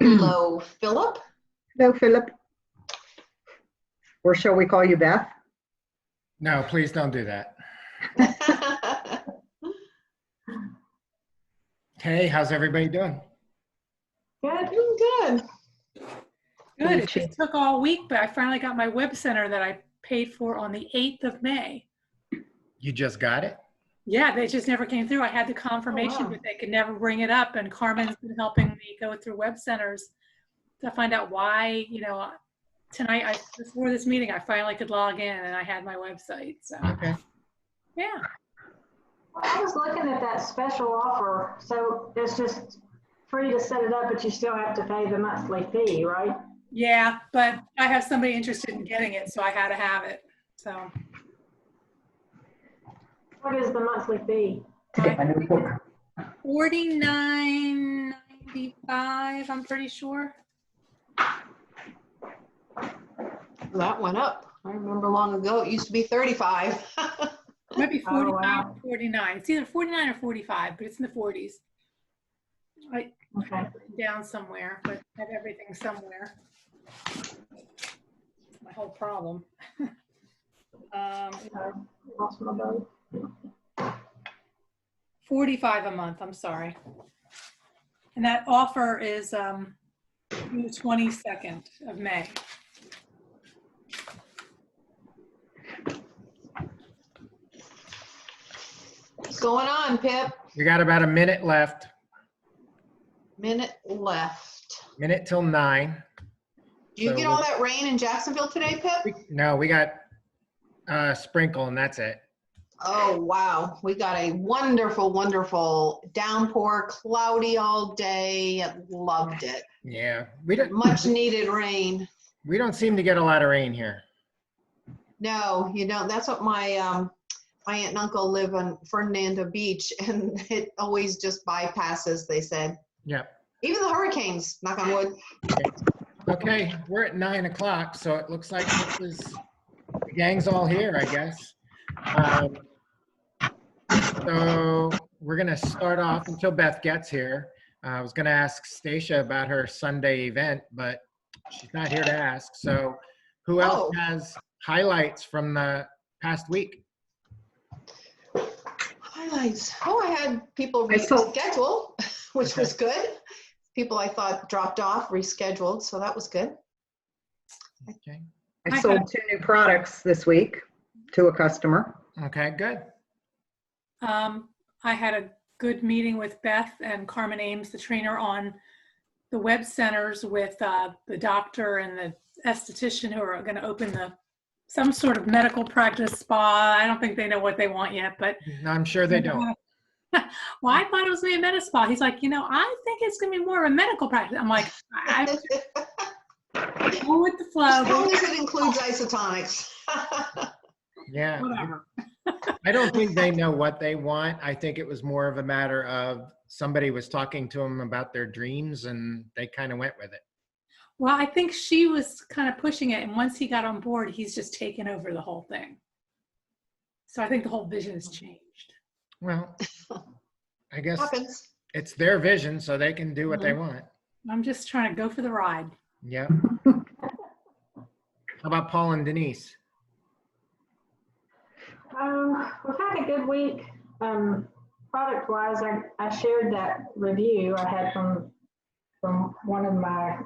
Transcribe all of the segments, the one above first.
Hello, Philip. Hello, Philip. Or shall we call you Beth? No, please don't do that. Hey, how's everybody doing? Good, good. Good. It just took all week, but I finally got my web center that I paid for on the 8th of May. You just got it? Yeah, they just never came through. I had the confirmation, wow. but they could never bring it up. And Carmen's been helping me go through web centers to find out why, tonight, before this meeting, I finally could log in and I had my website. So, Okay. yeah. Well, I was looking at that special offer. So it's just free to set it up, but you still have to pay the monthly fee, right? Yeah, but I have somebody interested in getting it, so I had to have it. So. What is the monthly fee? $49.95, I'm pretty sure. That went up. I remember long ago, it used to be 35. Maybe 49 Oh, wow. or 49. It's either 49 or 45, but it's in the 40s. I Okay. have it down somewhere, but I have everything somewhere. My whole problem. Lost my boat. 45 a month, I'm sorry. And that offer is the 22nd of May. What's going on, Pip? We got about a minute left. Minute left. Minute till 9. Do you So get all that rain in Jacksonville today, Pip? No, we got sprinkle and that's it. Oh, wow. We got a wonderful, wonderful downpour, cloudy all day. Loved it. Yeah, Much needed rain. we don't seem to get a lot of rain here. No, you don't. That's what my aunt and uncle live on Fernando Beach, and it always just bypasses, they said. Yep. Even the hurricanes, knock on wood. Okay, we're at 9 o'clock, so it looks like the gang's all here, I guess. So we're gonna start off until Beth gets here. I was gonna ask Stacia about her Sunday event, but she's not here to ask. So who else has highlights from the past week? Highlights. Oh, I had people I saw- reschedule, which Okay. was good. People I thought dropped off, rescheduled, so that was good. Okay. I sold 2 new products this week to a customer. Okay, good. I had a good meeting with Beth and Carmen Ames, the trainer, on the web centers with the doctor and the esthetician who are going to open some sort of medical practice spa. I don't think they know what they want yet, but No, I'm sure they don't. well, I thought it was going to be a med spa. He's like, I think it's going to be more of a medical practice. I'm like, I go with the flow. As long as it includes isotonics. Yeah. Whatever. I don't think they know what they want. I think it was more of a matter of somebody was talking to them about their dreams and they kind of went with it. Well, I think she was kind of pushing it. And once he got on board, he's just taken over the whole thing. So I think the whole vision has changed. Well, I guess Happens. it's their vision, so they can do what they want. I'm just trying to go for the ride. Yeah. How about Paul and Denise? We've had a good week. Product wise, I shared that review I had from one of my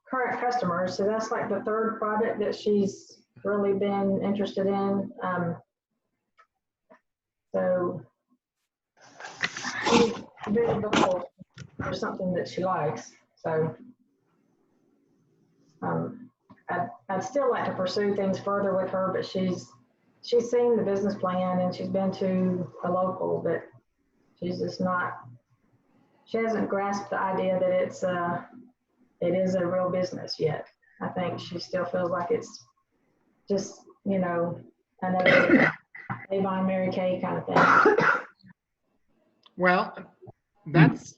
current customers. So that's like the 3rd product that she's really been interested in. So she's very vocal for something that she likes. So I'd still like to pursue things further with her, but she's seen the business plan and she's been to a local, but she's just she hasn't grasped the idea that it is a real business yet. I think she still feels like it's just, another Avon Mary Kay kind of thing. Well, that's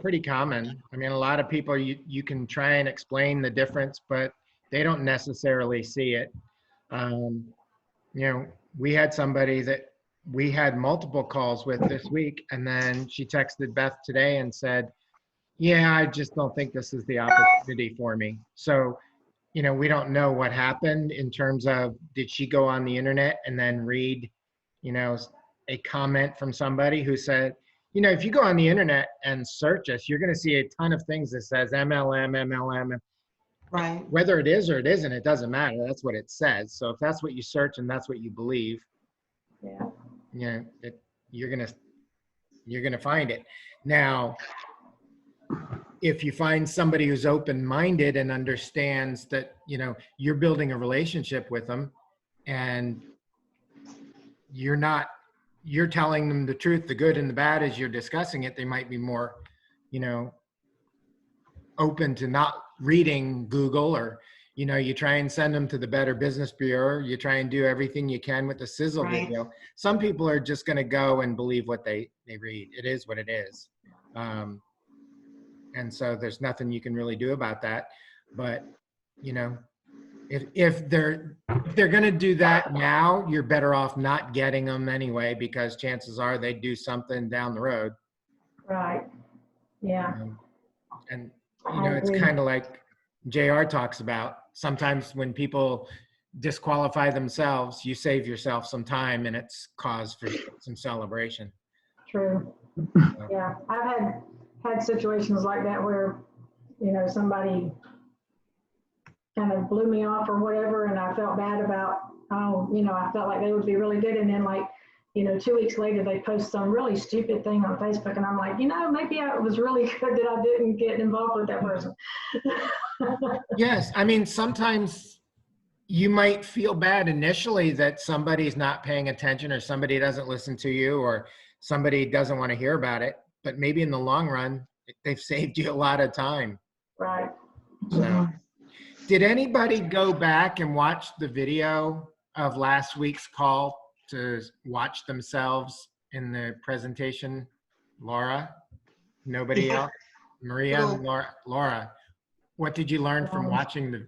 pretty common. I mean, a lot of people, you can try and explain the difference, but they don't necessarily see it. We had somebody that we had multiple calls with this week, and then she texted Beth today and said, Yeah, I just don't think this is the opportunity for me. So, we don't know what happened in terms of, did she go on the internet and then read, you know, a comment from somebody who said, if you go on the internet and search us, you're going to see a ton of things that says MLM. Right. Whether it is or it isn't, it doesn't matter. That's what it says. So if that's what you search and that's what you believe, Yeah. you're gonna find it. Now, if you find somebody who's open-minded and understands that, you're building a relationship with them and you're telling them the truth, the good and the bad as you're discussing it, they might be more, open to not reading Google, or, you try and send them to the Better Business Bureau. You try and do everything you can with the sizzle Right. video. Some people are just going to go and believe what they read. It is what it is. And so there's nothing you can really do about that. But, if they're going to do that now, you're better off not getting them anyway, because chances are they do something down the road. Right. Yeah. And, I it's agree. kind of like JR talks about, sometimes when people disqualify themselves, you save yourself some time and it's cause for some celebration. True. Yeah. I've had situations like that where, somebody kind of blew me off or whatever, and I felt bad about, I felt like they would be really good. And then 2 weeks later, they post some really stupid thing on Facebook, and I'm like, maybe it was really good that I didn't get involved with that person. Yes. I mean, sometimes you might feel bad initially that somebody's not paying attention, or somebody doesn't listen to you, or somebody doesn't want to hear about it. But maybe in the long run, they've saved you a lot of time. Right. So, did anybody go back and watch the video of last week's call to watch themselves in the presentation? Laura? Nobody Yeah. else? Maria and Laura, what did you learn from watching the?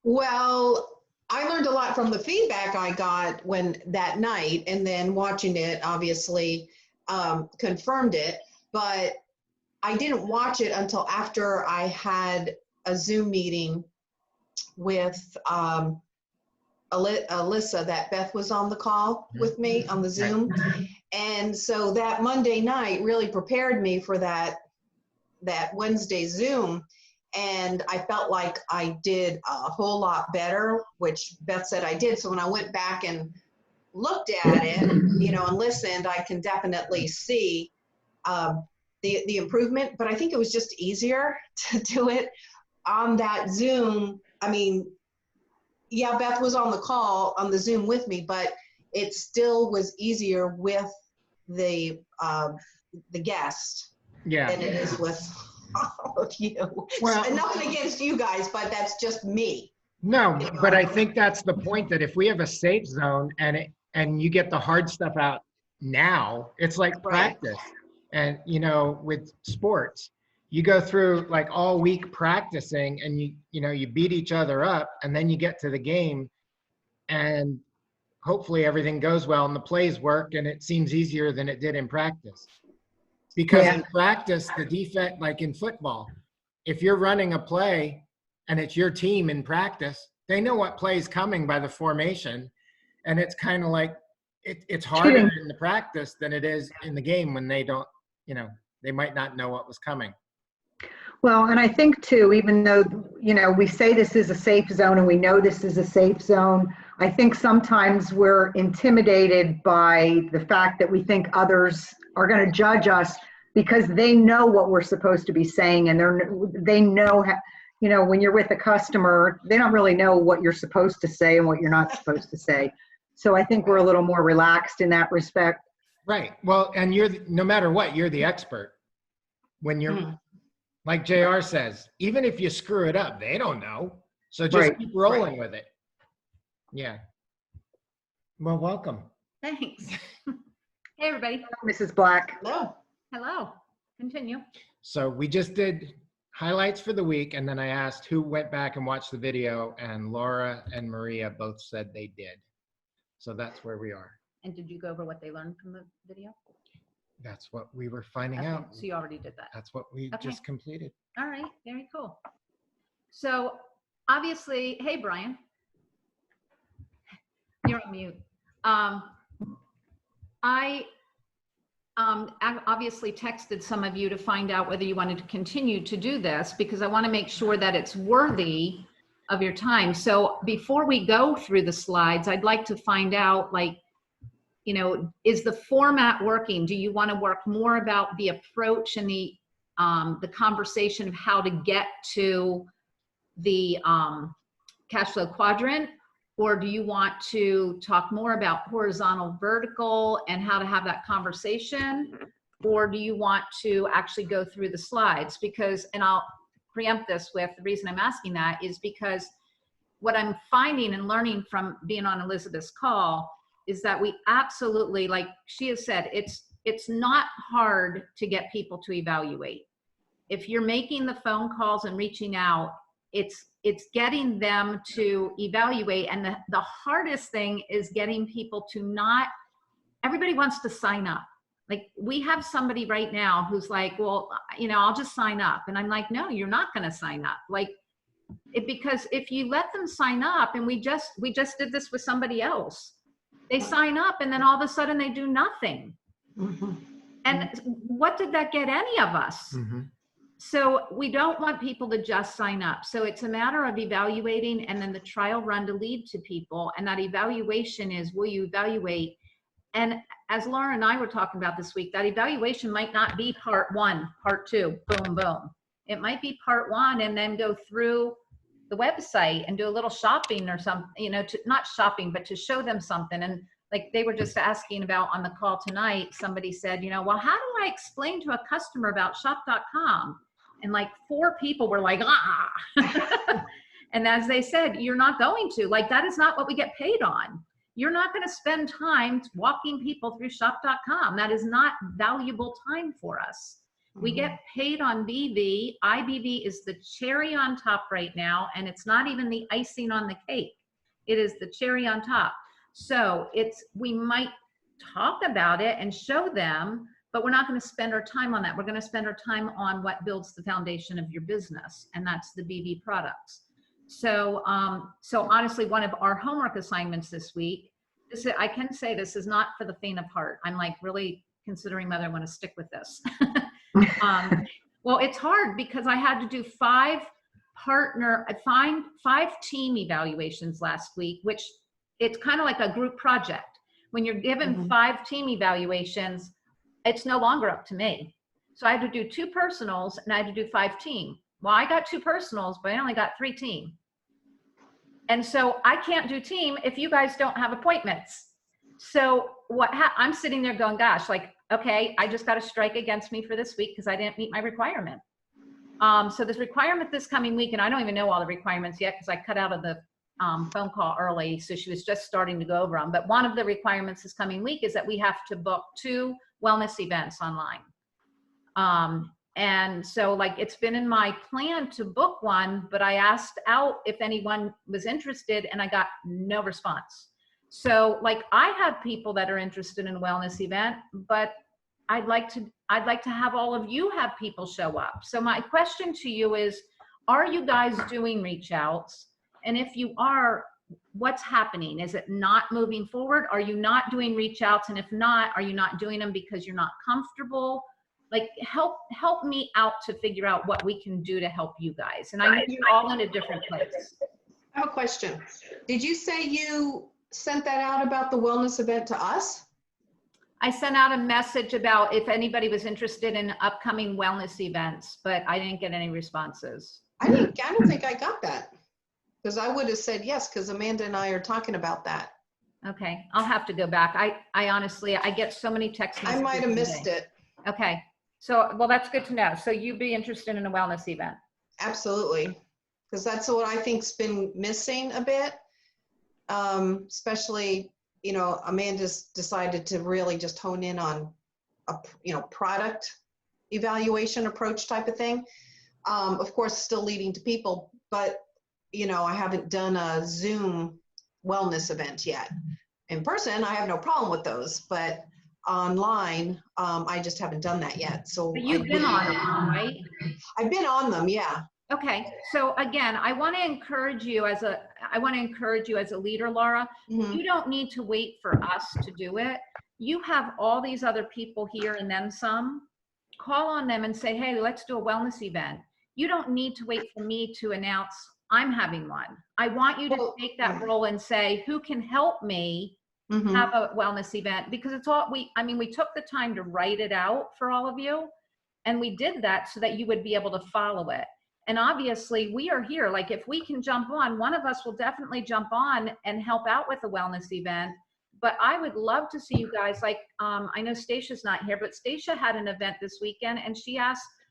Well, I learned a lot from the feedback I got that night, and then watching it obviously confirmed it. But I didn't watch it until after I had a Zoom meeting with Alyssa, that Beth was on the call with me on the Zoom. And so that Monday night really prepared me for that Wednesday Zoom. And I felt like I did a whole lot better, which Beth said I did. So when I went back and looked at it, and listened, I can definitely see the improvement. But I think it was just easier to do it on that Zoom. I mean, yeah, Beth was on the call on the Zoom with me, but it still was easier with the guest than it is with all of you. Well, And nothing against you guys, but that's just me. No, but I think that's the point, that if we have a safe zone and you get the hard stuff out now, it's like Right. practice. And with sports, you go through like all week practicing, and you beat each other up, and then you get to the game, and hopefully everything goes well and the plays work, and it seems easier than it did in practice. Because in practice, the defense, like in football, if you're running a play and it's your team in practice, they know what play is coming by the formation. And it's kind of like, it's harder in the practice than it is in the game, when they don't, they might not know what was coming. Well, and I think too, even though, we say this is a safe zone and we know this is a safe zone, I think sometimes we're intimidated by the fact that we think others are going to judge us because they know what we're supposed to be saying, and they know how, when you're with a customer, they don't really know what you're supposed to say and what you're not supposed to say. So I think we're a little more relaxed in that respect. Right. Well, and no matter what, you're the expert. When you're, like JR says, even if you screw it up, they don't know. So just keep rolling with it. Yeah. Well, welcome. Thanks. Hey, everybody. Mrs. Black. No. Hello. Continue. So we just did highlights for the week, and then I asked who went back and watched the video, and Laura and Maria both said they did. So that's where we are. And did you go over what they learned from the video? That's what we were finding Okay, out. so you already did that. That's what we Okay. just completed. All right, very cool. So obviously, hey, Brian. You're on mute. I obviously texted some of you to find out whether you wanted to continue to do this because I want to make sure that it's worthy of your time. So before we go through the slides, I'd like to find out, like, you know, is the format working? Do you want to work more about the approach and the conversation of how to get to the cash flow quadrant? Or do you want to talk more about horizontal, vertical, and how to have that conversation? Or do you want to actually go through the slides? Because, and I'll preempt this with the reason I'm asking that is because what I'm finding and learning from being on Elizabeth's call is that we absolutely, like she has said, it's not hard to get people to evaluate. If you're making the phone calls and reaching out, it's getting them to evaluate. And the hardest thing is getting people to not, everybody wants to sign up. Like we have somebody right now who's like, well, you know, I'll just sign up. And I'm like, no, you're not going to sign up. Like because if you let them sign up, and we just did this with somebody else, they sign up and then all of a sudden they do nothing. Mhm. And what did that get any of us? So we don't want people to just sign up. So it's a matter of evaluating and then the trial run to lead to people. And that evaluation is, will you evaluate? And as Laura and I were talking about this week, that evaluation might not be part 1, part 2, boom, boom. It might be part 1 and then go through the website and do a little shopping or something, you know, to not shopping, but to show them something. And like they were just asking about on the call tonight, somebody said, you know, well, how do I explain to a customer about shop.com? And like 4 people were like, ah. And as they said, you're not going to, like, that is not what we get paid on. You're not going to spend time walking people through shop.com. That is not valuable time for us. We get paid on BV. IBV is the cherry on top right now, and it's not even the icing on the cake. It is the cherry on top. So we might talk about it and show them, but we're not going to spend our time on that. We're going to spend our time on what builds the foundation of your business, and that's the BV products. So, so honestly, one of our homework assignments this week, I can say this is not for the faint of heart. I'm like really considering whether I want to stick with this. Well, it's hard because I had to do 5 team evaluations last week, which it's kind of like a group project. When you're given 5 team evaluations, it's no longer up to me. So I had to do 2 personals and I had to do 5 team. Well, I got 2 personals, but I only got 3 team. And so I can't do team if you guys don't have appointments. So I'm sitting there going, gosh, like, okay, I just got a strike against me for this week because I didn't meet my requirement. So this requirement this coming week, and I don't even know all the requirements yet because I cut out of the phone call early. So she was just starting to go over them. But one of the requirements this coming week is that we have to book 2 wellness events online. And so like, it's been in my plan to book one, but I asked out if anyone was interested and I got no response. So like, I have people that are interested in a wellness event, but I'd like to have all of you have people show up. So my question to you is, are you guys doing reach outs? And if you are, what's happening? Is it not moving forward? Are you not doing reach outs? And if not, are you not doing them because you're not comfortable? Like help me out to figure out what we can do to help you guys. And I know you're all in a different place. I have a question. Did you say you sent that out about the wellness event to us? I sent out a message about if anybody was interested in upcoming wellness events, but I didn't get any responses. I don't think I got that, because I would have said yes, because Amanda and I are talking about that. Okay, I'll have to go back. I honestly, I get so many text messages. I might have missed it. Okay, so, well, that's good to know. So you'd be interested in a wellness event? Absolutely, because that's what I think's been missing a bit, especially, you know, Amanda's decided to really just hone in on a, you know, product evaluation approach type of thing. Of course, still leading to people, but, you know, I haven't done a Zoom wellness event yet. In person, I have no problem with those, but online. I just haven't done that yet. So But you've been on them, right? I've been on them. Yeah. Okay, so again, I want to encourage you as a leader, Laura. Mhm. You don't need to wait for us to do it. You have all these other people here and then some. Call on them and say, hey, let's do a wellness event. You don't need to wait for me to announce I'm having one. I want you to Well, take that role and say, who can help me Mhm. have a wellness event? Because it's all, we took the time to write it out for all of you. And we did that so that you would be able to follow it. And obviously we are here. Like if we can jump on, one of us will definitely jump on and help out with the wellness event. But I would love to see you guys, like, I know Stacia's not here, but Stacia had an event this weekend and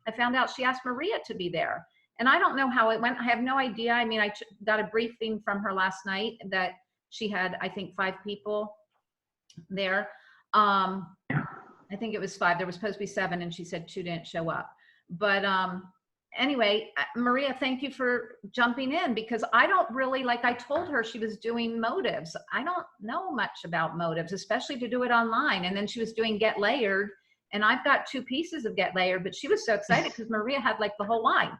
I found out she asked Maria to be there. And I don't know how it went. I have no idea. I mean, I got a briefing from her last night that she had, I think, 5 people there. I think it was 5. There was supposed to be 7 and she said 2 didn't show up. But anyway, Maria, thank you for jumping in, because I don't really, like I told her she was doing motives. I don't know much about motives, especially to do it online. And then she was doing Get Layered, and I've got 2 pieces of Get Layered, but she was so excited because Maria had like the whole line.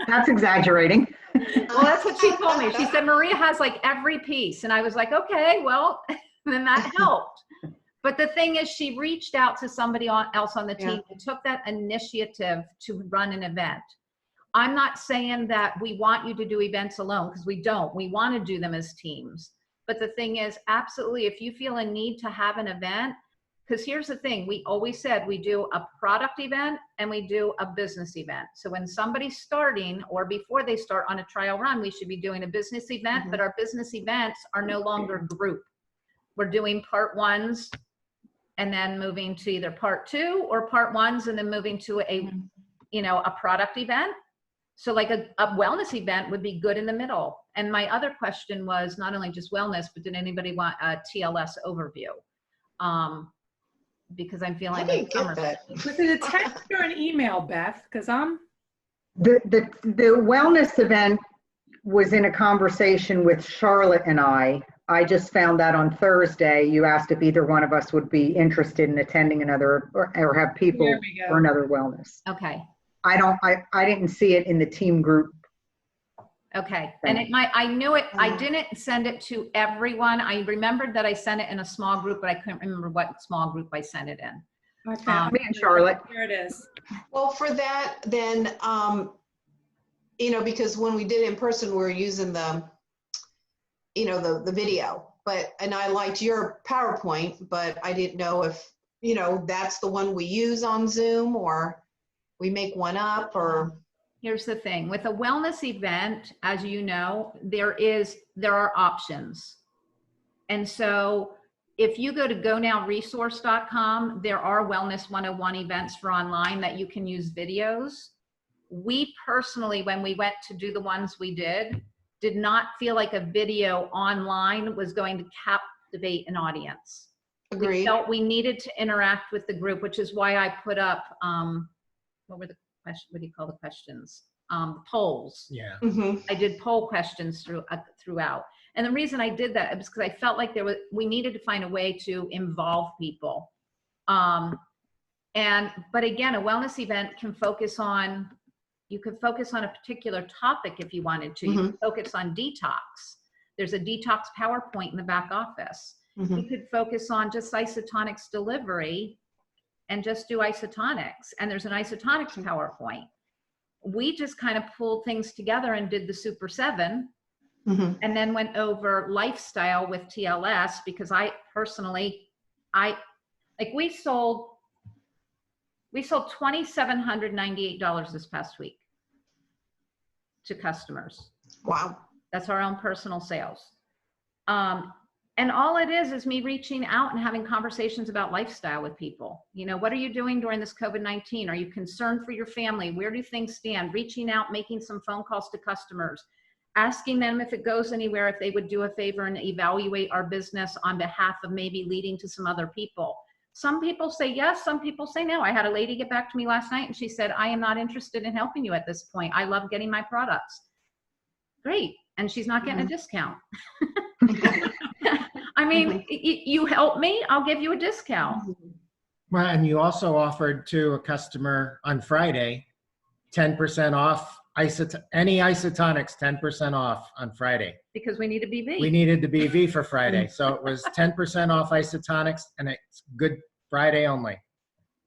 That's exaggerating. Well, that's what she told me. She said Maria has like every piece. And I was like, okay, well, then that helped. But the thing is, she reached out to somebody else on the team and took that initiative to run an event. I'm not saying that we want you to do events alone, because we don't. We want to do them as teams. But the thing is, absolutely, if you feel a need to have an event, because here's the thing, we always said we do a product event and we do a business event. So when somebody's starting or before they start on a trial run, we should be doing a business event, but our business events are no longer group. We're doing part 1s and then moving to either part 2 or part 1s and then moving to a, a product event. So like a wellness event would be good in the middle. And my other question was not only just wellness, but did anybody want a TLS overview? Because I'm feeling I didn't get that. Was it a text or an email, Beth? Because I'm. The wellness event was in a conversation with Charlotte and I. I just found that on Thursday. You asked if either one of us would be interested in attending another or have people There we go. for another wellness. Okay. I didn't see it in the team group. Okay. And it might, I knew it, I didn't send it to everyone. I remembered that I sent it in a small group, but I couldn't remember what small group I sent it in. I found Me and Charlotte. Here it is. Well, for that, then, because when we did it in person, we were using the video, and I liked your PowerPoint, but I didn't know if, that's the one we use on Zoom or we make one up or. Here's the thing with a wellness event, as you know, there are options. And so if you go to gonowresource.com, there are Wellness 101 events for online that you can use videos. We personally, when we went to do the ones we did not feel like a video online was going to captivate an audience. Agreed. We felt we needed to interact with the group, which is why I put up, what do you call the questions? Polls. Yeah. Mm-hmm. I did poll questions throughout. And the reason I did that is because I felt like we needed to find a way to involve people. But again, a wellness event you could focus on a particular topic if you wanted to. You could focus on detox. There's a detox PowerPoint in the back office. You could focus on just isotonics delivery and just do isotonics. And there's an isotonics PowerPoint. We just kind of pulled things together and did the Super 7 and then went over lifestyle with TLS, because I personally, we sold $2,798 this past week to customers. Wow. That's our own personal sales. And all it is me reaching out and having conversations about lifestyle with people. What are you doing during this COVID-19? Are you concerned for your family? Where do things stand? Reaching out, making some phone calls to customers, asking them if it goes anywhere, if they would do a favor and evaluate our business on behalf of maybe leading to some other people. Some people say yes, some people say no. I had a lady get back to me last night and she said, I am not interested in helping you at this point. I love getting my products. Great. And she's not getting a discount. I mean, you help me, I'll give you a discount. Well, and you also offered to a customer on Friday, 10% off any isotonics, 10% off on Friday. Because we need a BV. We needed the BV for Friday. So it was 10% off isotonics and it's Good Friday only.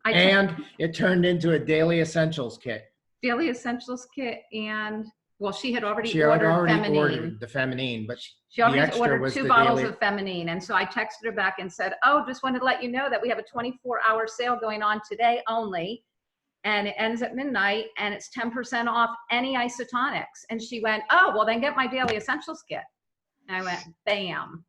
And it turned into a daily essentials kit. Daily essentials kit, and well, she had already She had already feminine. ordered the feminine, but She the already extra ordered was 2 the bottles daily. of feminine. And so I texted her back and said, oh, just wanted to let you know that we have a 24-hour sale going on today only. And it ends at midnight and it's 10% off any isotonics. And she went, oh, well then get my daily essentials kit. And I went, bam.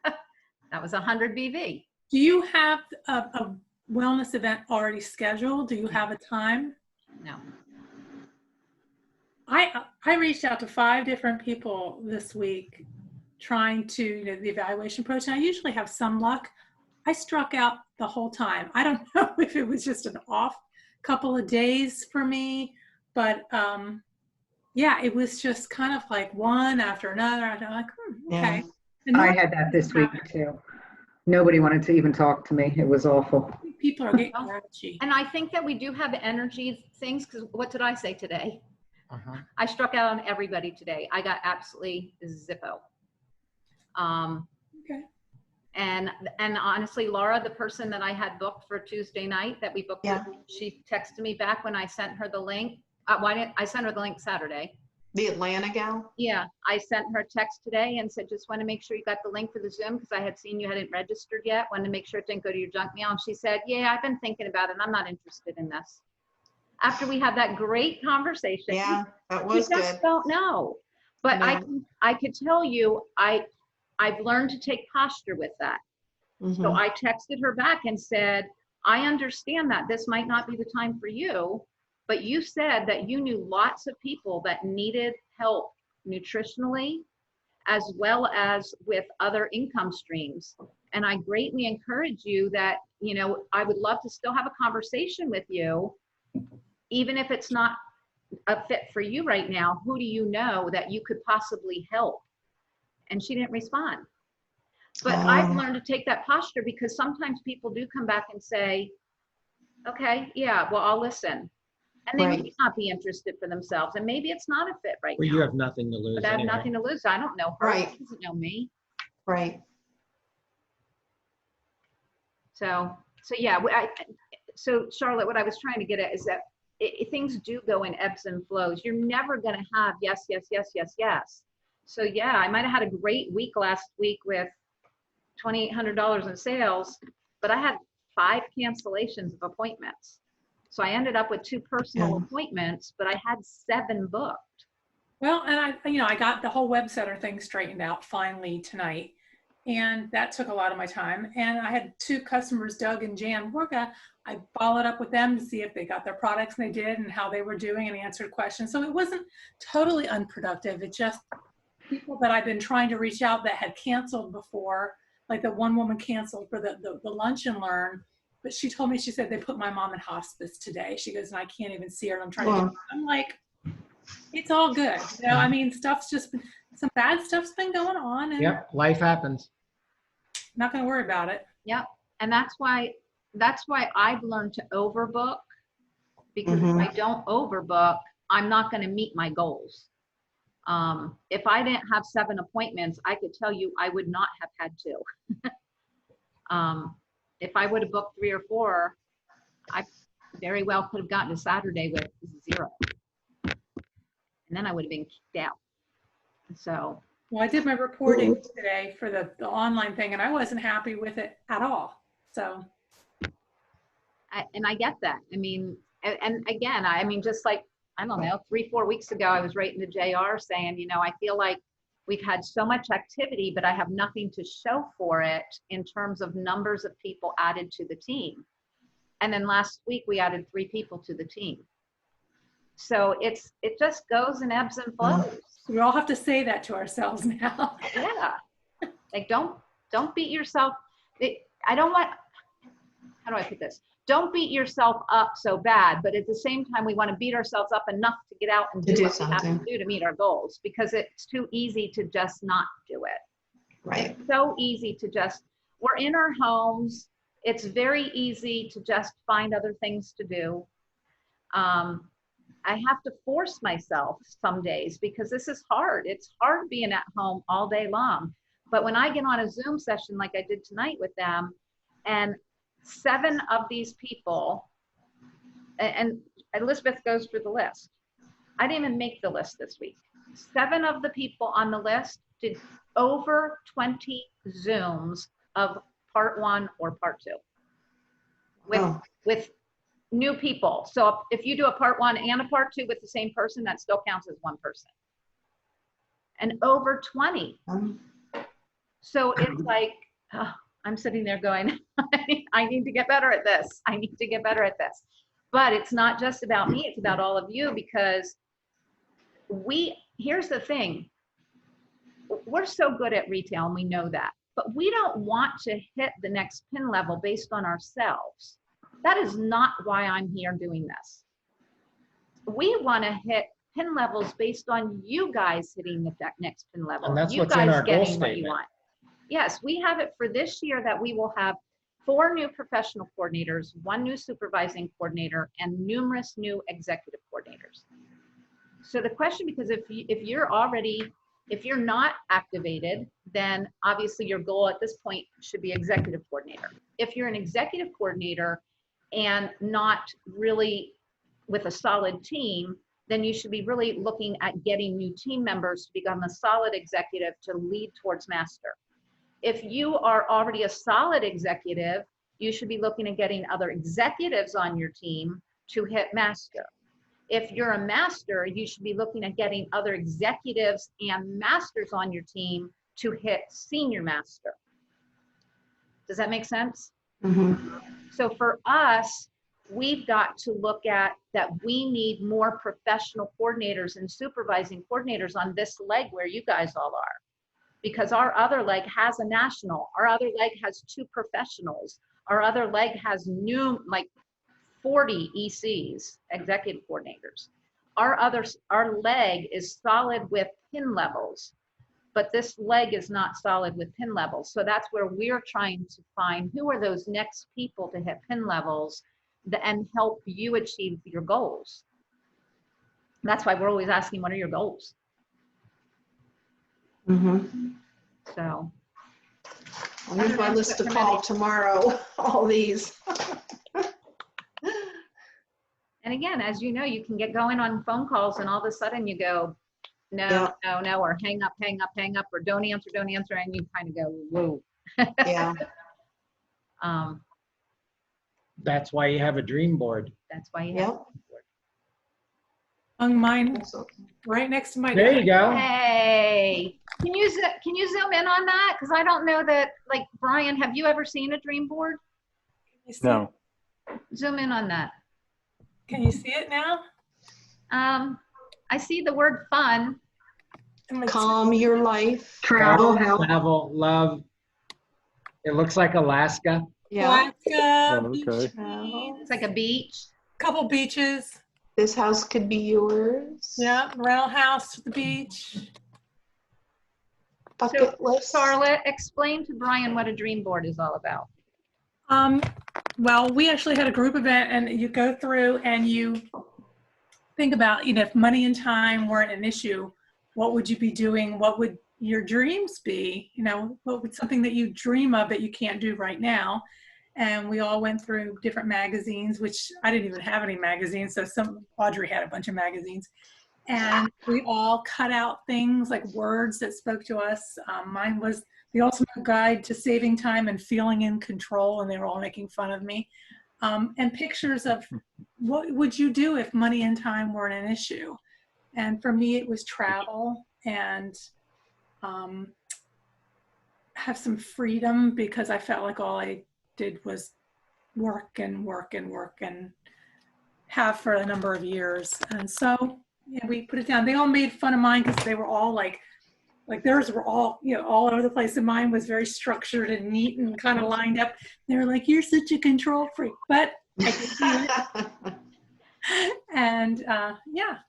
That was 100 BV. Do you have a wellness event already scheduled? Do you have a time? No. I reached out to 5 different people this week trying to, the evaluation approach. And I usually have some luck. I struck out the whole time. I don't know if it was just an off couple of days for me, but yeah, it was just kind of like one after another. I'm like, okay. And I had that this week too. Nobody wanted to even talk to me. It was awful. people are getting grouchy. And I think that we do have energy things, because what did I say today? I struck out on everybody today. I got absolutely zippo. Okay. And honestly, Laura, the person that I had booked for Tuesday night that we booked, Yeah. she texted me back when I sent her the link. Why didn't I send her the link Saturday? The Atlanta gal? Yeah, I sent her a text today and said, just want to make sure you got the link for the Zoom because I had seen you hadn't registered yet. Wanted to make sure it didn't go to your junk mail. And she said, yeah, I've been thinking about it and I'm not interested in this. After we had that great conversation. Yeah, that was you just good. don't know. But No. I could tell you, I've learned to take posture with that. So Mhm. I texted her back and said, I understand that this might not be the time for you, but you said that you knew lots of people that needed help nutritionally, as well as with other income streams. And I greatly encourage you that, you know, I would love to still have a conversation with you, even if it's not a fit for you right now. Who do you know that you could possibly help? And she didn't respond. But I've learned to take that posture because sometimes people do come back and say, okay, yeah, well, I'll listen. And they Right. may not be interested for themselves. And maybe it's not a fit right Well, now. you have nothing to lose But I have anyway. nothing to lose. I don't know her. Right. She doesn't know me. Right. So yeah. So Charlotte, what I was trying to get at is that things do go in ebbs and flows. You're never going to have yes, yes, yes, yes, yes. So yeah, I might have had a great week last week with $2,800 in sales, but I had 5 cancellations of appointments. So I ended up with 2 personal appointments, but I had 7 booked. Well, and I got the whole web center thing straightened out finally tonight. And that took a lot of my time. And I had 2 customers, Doug and Jan Worga. I followed up with them to see if they got their products, and they did, and how they were doing, and answered questions. So it wasn't totally unproductive. It just people that I've been trying to reach out that had canceled before, like the one woman canceled for the lunch and learn. But she told me, she said, they put my mom in hospice today. She goes, and I can't even see her. And I'm trying to get, I'm like, it's all good. You know, I mean, some bad stuff's been going on, and Yep, life happens. not going to worry about it. Yep. And that's why I've learned to overbook, because if I don't overbook, I'm not going to meet my goals. If I didn't have 7 appointments, I could tell you I would not have had 2. If I would have booked 3 or 4, I very well could have gotten to Saturday with 0. And then I would have been kicked out. So. Well, I did my reporting today for the online thing, and I wasn't happy with it at all. So. And I get that. I mean, and again, I mean, just like, I don't know, 3-4 weeks ago, I was writing to JR saying, you know, I feel like we've had so much activity, but I have nothing to show for it in terms of numbers of people added to the team. And then last week we added 3 people to the team. So it just goes in ebbs and flows. We all have to say that to ourselves now. Yeah. Like, don't beat yourself. How do I put this? Don't beat yourself up so bad, but at the same time, we want to beat ourselves up enough to get out and do what we have to do to meet our goals, because it's too easy to just not do it. Right. So easy to just, we're in our homes. It's very easy to just find other things to do. I have to force myself some days because this is hard. It's hard being at home all day long. But when I get on a Zoom session like I did tonight with them, and 7 of these people, and Elizabeth goes through the list. I didn't even make the list this week. 7 of the people on the list did over 20 Zooms of part 1 or part 2 with new people. So if you do a part 1 and a part 2 with the same person, that still counts as one person. And over 20. So it's like, I'm sitting there going, I need to get better at this. I need to get better at this. But it's not just about me, it's about all of you, because here's the thing. We're so good at retail and we know that, but we don't want to hit the next pin level based on ourselves. That is not why I'm here doing this. We want to hit pin levels based on you guys hitting the next pin level. And that's you what's guys in our goal getting what you statement. want. Yes, we have it for this year that we will have 4 new professional coordinators, 1 new supervising coordinator, and numerous new executive coordinators. So the question, because if you're not activated, then obviously your goal at this point should be executive coordinator. If you're an executive coordinator and not really with a solid team, then you should be really looking at getting new team members to become a solid executive to lead towards master. If you are already a solid executive, you should be looking at getting other executives on your team to hit master. If you're a master, you should be looking at getting other executives and masters on your team to hit senior master. Does that make sense? Mm-hmm. So for us, we've got to look at that we need more professional coordinators and supervising coordinators on this leg where you guys all are. Because our other leg has a national, our other leg has 2 professionals, our other leg has 40 ECs, executive coordinators. Our leg is solid with pin levels, but this leg is not solid with pin levels. So that's where we're trying to find who are those next people to hit pin levels and help you achieve your goals. That's why we're always asking, what are your goals? Mm-hmm. So. Here's my list to call tomorrow, all these. And again, as you know, you can get going on phone calls and all of a sudden you go, no, Yeah. no, or hang up, or don't answer, and you kind of go, whoa. Yeah. That's why you have a dream board. That's why you have. Yep. Among mine, right next to my There you desk. go. Hey, can you zoom in on that? Because I don't know that, like, Brian, have you ever seen a dream board? You see- No. Zoom in on that. Can you see it now? I see the word fun. And it's- Calm your life. Travel, health. Travel, love. It looks like Alaska. Yeah. Alaska, Okay. beach, It's like a beach. couple beaches. This house could be yours. Yeah, rental house to the beach. Bucket list. Charlotte, explain to Brian what a dream board is all about. Well, we actually had a group event, and you go through and you think about, if money and time weren't an issue, what would you be doing? What would your dreams be? What would something that you dream of that you can't do right now? And we all went through different magazines, which I didn't even have any magazines. So Audrey had a bunch of magazines, and we all cut out things like words that spoke to us. Mine was The Ultimate Guide to Saving Time and Feeling in Control, and they were all making fun of me. And pictures of what would you do if money and time weren't an issue? And for me, it was travel and have some freedom, because I felt like all I did was work and have for a number of years. And so we put it down. They all made fun of mine because they were all like theirs were all, all over the place. And mine was very structured and neat and kind of lined up. They were like, you're such a control freak, but I could do it. And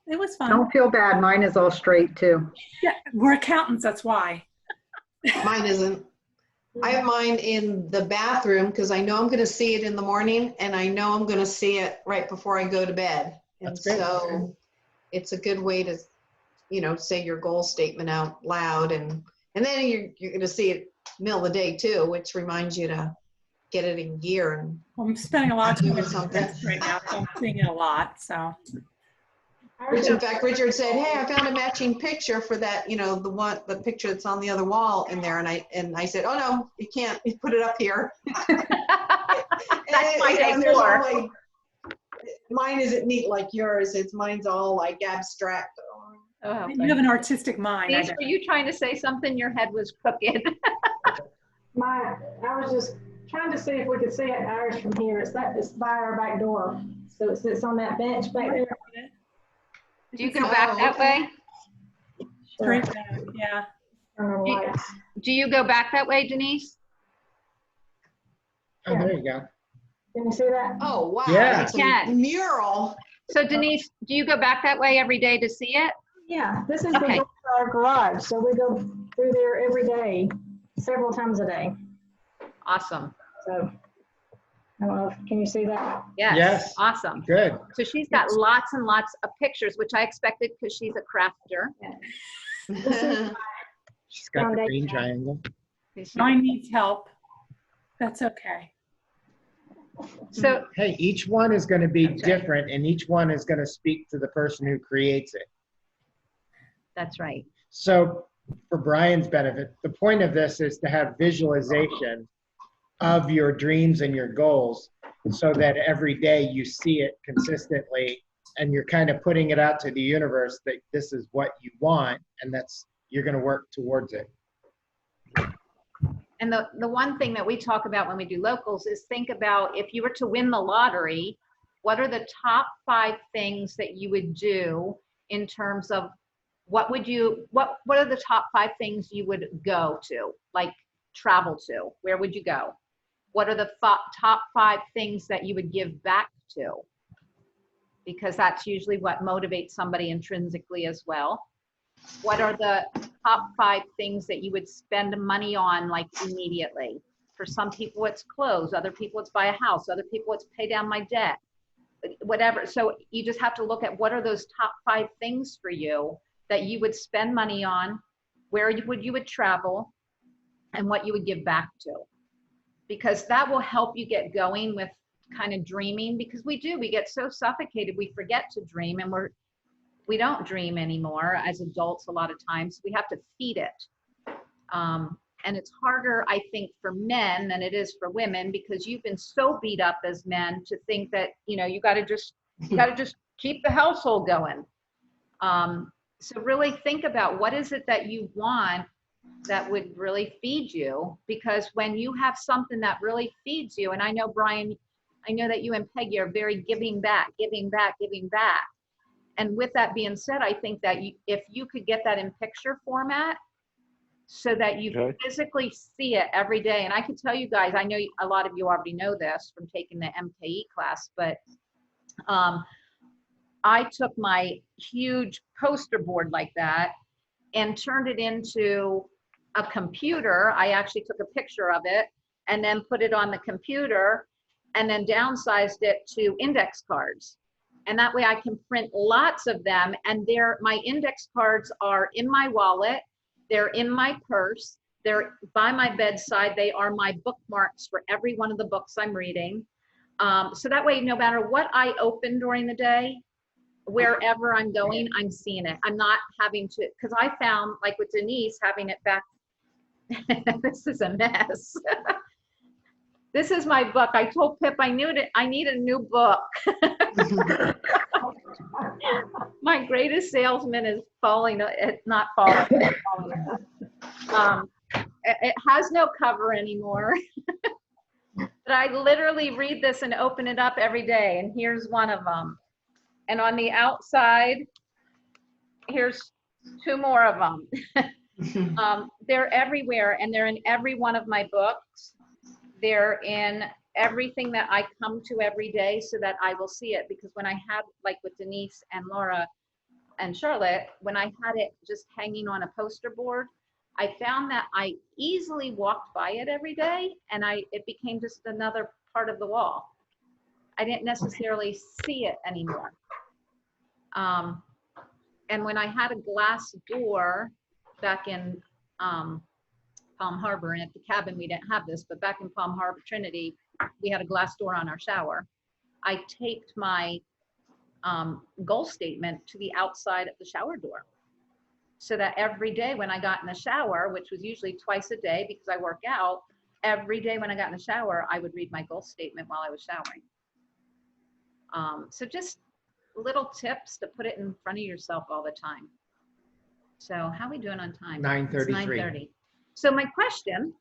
it was fun. Don't feel bad. Mine is all straight too. Yeah, we're accountants, that's why. Mine isn't. I have mine in the bathroom because I know I'm going to see it in the morning and I know I'm going to see it right before I go to bed. And That's great. so it's a good way to, say your goal statement out loud, and then you're going to see it middle of the day too, which reminds you to get it in gear and I'm spending a lot of time doing with something. this right now, so I'm seeing it a lot, so. Which in fact, Richard said, "Hey, I found a matching picture for that, the picture that's on the other wall in there." And I said, "Oh no, you can't. You put it up here." That's my day And there's all, 4. like, mine isn't neat like yours. Mine's all like abstract. Oh, You have an artistic mind. I Denise, bet. were you trying to say something? Your head was crooked. I was just trying to see if we could see it ours from here. It's by our back door. So it sits on that bench back there. Do you go back that way? Straight back, yeah. Turn on the lights. Do you go back that way, Denise? Oh, there you go. Can you see that? Oh wow, Yeah. that's a Can. mural. So Denise, do you go back that way every day to see it? Yeah, this is Okay. the door to our garage. So we go through there every day, several times a day. Awesome. So I don't know can you see that? Yes. Yes. Awesome. Good. So she's got lots and lots of pictures, which I expected because she's a crafter. She's got the green triangle. Mine needs help. That's okay. So Hey, each one is going to be That's right. different, and each one is going to speak to the person who creates it. that's right. So for Brian's benefit, the point of this is to have visualization of your dreams and your goals so that every day you see it consistently and you're kind of putting it out to the universe that this is what you want and you're going to work towards it. And the one thing that we talk about when we do locals is think about if you were to win the lottery, what are the top 5 things that you would do in terms of what are the top 5 things you would go to, like travel to? Where would you go? What are the top 5 things that you would give back to? Because that's usually what motivates somebody intrinsically as well. What are the top 5 things that you would spend money on like immediately? For some people it's clothes, other people it's buy a house, other people it's pay down my debt, whatever. So you just have to look at what are those top 5 things for you that you would spend money on, where you would travel, and what you would give back to. Because that will help you get going with kind of dreaming, because we get so suffocated, we forget to dream, and we don't dream anymore as adults a lot of times. We have to feed it. And it's harder, I think, for men than it is for women, because you've been so beat up as men to think that, you got to just keep the household going. So really think about what is it that you want that would really feed you, because when you have something that really feeds you, and I know, Brian, I know that you and Peggy are very giving back. And with that being said, I think that if you could get that in picture format so that you physically see it every day. And I can tell you guys, I know a lot of you already know this from taking the MKE class, but I took my huge poster board like that and turned it into a computer. I actually took a picture of it and then put it on the computer and then downsized it to index cards. And that way I can print lots of them. And my index cards are in my wallet. They're in my purse. They're by my bedside. They are my bookmarks for every one of the books I'm reading. So that way, no matter what I open during the day, wherever I'm going, I'm seeing it. I'm not having to, because I found, like with Denise, having it back, this is a mess. This is my book. I told Pip I need a new book. My greatest salesman is not falling. It has no cover anymore. But I literally read this and open it up every day, and here's one of them. And on the outside, here's 2 more of them. They're everywhere, and they're in every one of my books. They're in everything that I come to every day so that I will see it. Because when I had, like with Denise and Laura and Charlotte, when I had it just hanging on a poster board, I found that I easily walked by it every day, and it became just another part of the wall. I didn't necessarily see it anymore. And when I had a glass door back in Palm Harbor, and at the cabin we didn't have this, but back in Palm Harbor, Trinity, we had a glass door on our shower. I taped my goal statement to the outside of the shower door, so that every day when I got in the shower, which was usually twice a day because I work out, every day when I got in the shower, I would read my goal statement while I was showering. So just little tips to put it in front of yourself all the time. So how are we doing on time? 9:33. It's 9:30. So my question,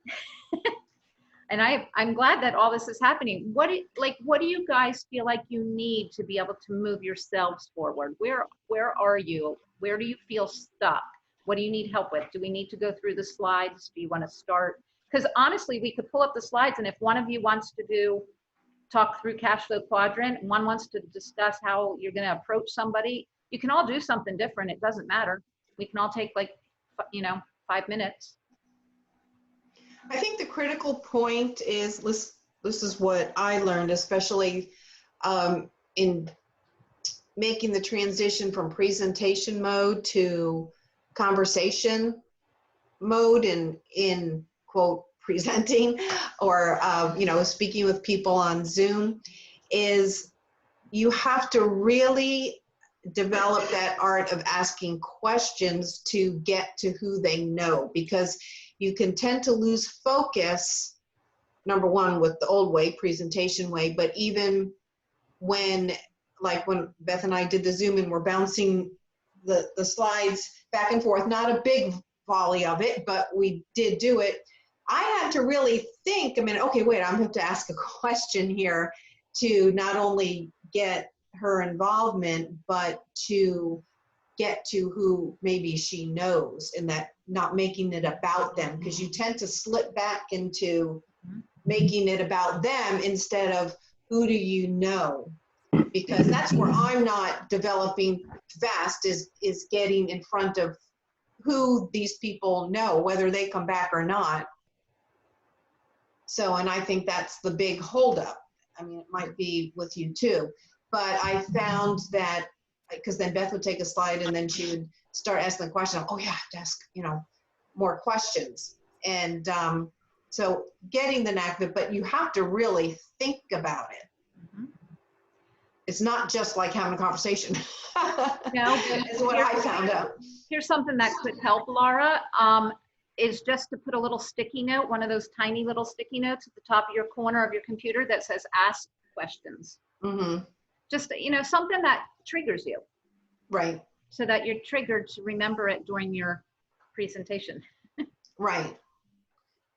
and I'm glad that all this is happening. What do you guys feel like you need to be able to move yourselves forward? Where are you? Where do you feel stuck? What do you need help with? Do we need to go through the slides? Do you want to start? Because honestly, we could pull up the slides, and if one of you wants to talk through cash flow quadrant, and one wants to discuss how you're going to approach somebody, you can all do something different. It doesn't matter. We can all take 5 minutes. I think the critical point is, this is what I learned, especially in making the transition from presentation mode to conversation mode, and in quote presenting or speaking with people on Zoom, is you have to really develop that art of asking questions to get to who they know, because you can tend to lose focus, number one, with the old way, presentation way, but even when Beth and I did the Zoom and we're bouncing the slides back and forth, not a big volley of it, but we did do it. I had to really think a minute, okay, wait, I'm going to ask a question here to not only get her involvement, but to get to who maybe she knows, and that not making it about them, because you tend to slip back into making it about them instead of who do you know, because that's where I'm not developing fast, is getting in front of who these people know, whether they come back or not. So, and I think that's the big holdup. I mean, it might be with you too, but I found that, because then Beth would take a slide and then she would start asking the question, oh yeah, I have to ask, more questions. And so getting the knack of it, but you have to really think about it. Mm-hmm. It's not just like having a conversation. No, is what I found out. Here's something that could help, Laura, is just to put a little sticky note, one of those tiny little sticky notes at the top of your corner of your computer that says ask questions. Mm-hmm. Just, something that triggers you. Right. So that you're triggered to remember it during your presentation. Right.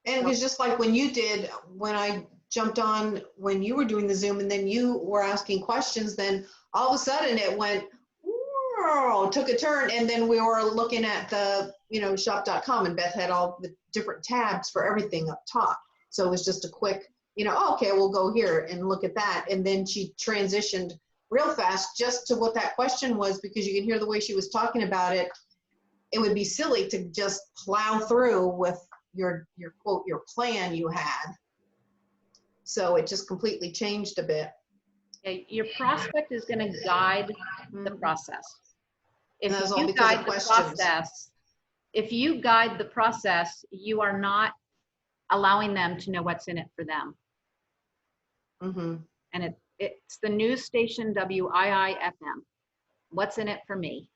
And it was just like when I jumped on when you were doing the Zoom and then you were asking questions, then all of a sudden it went, whoa, took a turn. And then we were looking at the, shop.com, and Beth had all the different tabs for everything up top. So it was just a quick, okay, we'll go here and look at that. And then she transitioned real fast just to what that question was, because you can hear the way she was talking about it. It would be silly to just plow through with your quote, your plan you had. So it just completely changed a bit. Yeah, your prospect is going to guide the process. If you guide the process, you are not allowing them to know what's in it for them. Mm-hmm. And it's the news station WIIFM. What's in it for me?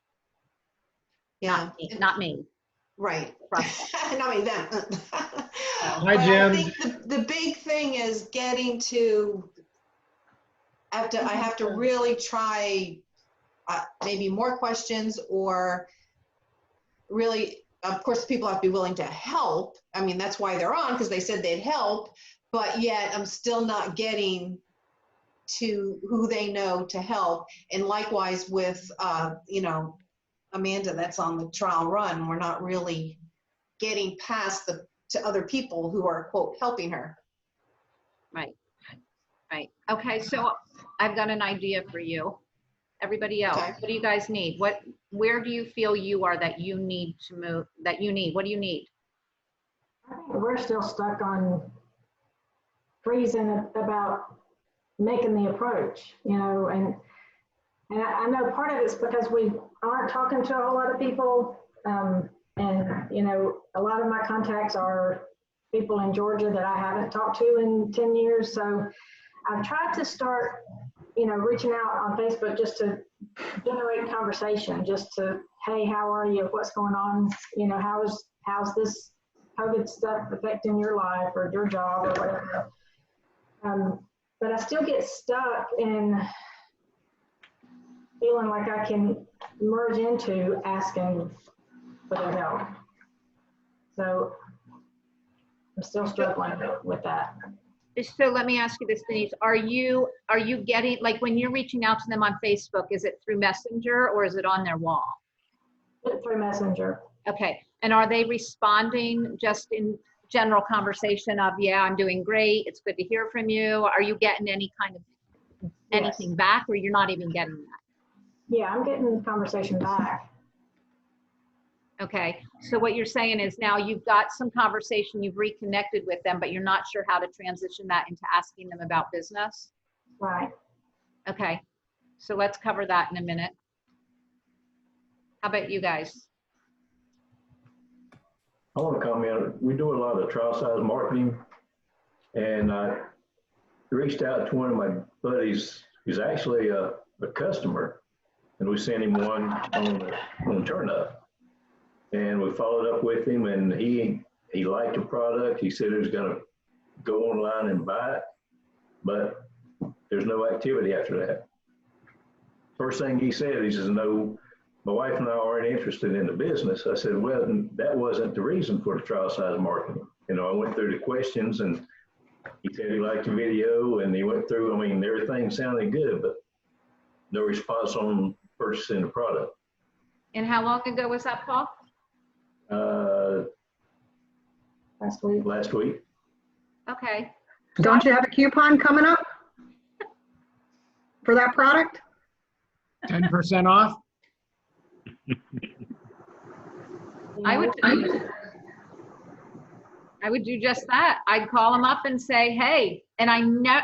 Yeah. Not me. Right. Not me, them. Hi, Jim. I think the big thing is getting to, I have to really try maybe more questions, or really, of course, people have to be willing to help. I mean, that's why they're on, because they said they'd help, but yet I'm still not getting to who they know to help. And likewise with, Amanda, that's on the trial run, we're not really getting past to other people who are, quote, helping her. Right. Okay, so I've got an idea for you. Everybody else, Okay. What do you guys need? Where do you feel you are that you need to move, what do you need? I think we're still stuck on freezing about making the approach, you know, and I know part of it's because we aren't talking to a whole lot of people. And, you know, a lot of my contacts are people in Georgia that I haven't talked to in 10 years. So I've tried to start, you know, reaching out on Facebook just to generate conversation, just to, hey, how are you? What's going on? You know, how's this COVID stuff affecting your life or your job or whatever? But I still get stuck in feeling like I can merge into asking for their help. So I'm still struggling with that. So let me ask you this, Denise, are you getting, like when you're reaching out to them on Facebook, is it through Messenger or is it on their wall? Through Messenger. Okay, and are they responding just in general conversation of, yeah, I'm doing great, it's good to hear from you? Are you getting any kind of anything back, or you're not even getting that? Yeah, I'm getting conversation back. Okay, so what you're saying is now you've got some conversation, you've reconnected with them, but you're not sure how to transition that into asking them about business? Right. Okay, so let's cover that in a minute. How about you guys? I want to comment. We do a lot of trial size marketing, and I reached out to one of my buddies who's actually a customer, and we sent him one on TurnUp. And we followed up with him, and he liked the product. He said he was going to go online and buy it, but there's no activity after that. First thing he said, he says, no, my wife and I aren't interested in the business. I said, well, that wasn't the reason for the trial size marketing. You know, I went through the questions, and he said he liked the video, and he went through, I mean, everything sounded good, but no response on purchasing the product. And how long ago was that, Paul? Last week. Okay. Don't you have a coupon coming up for that product? 10% off? I would do just that. I'd call them up and say, hey, and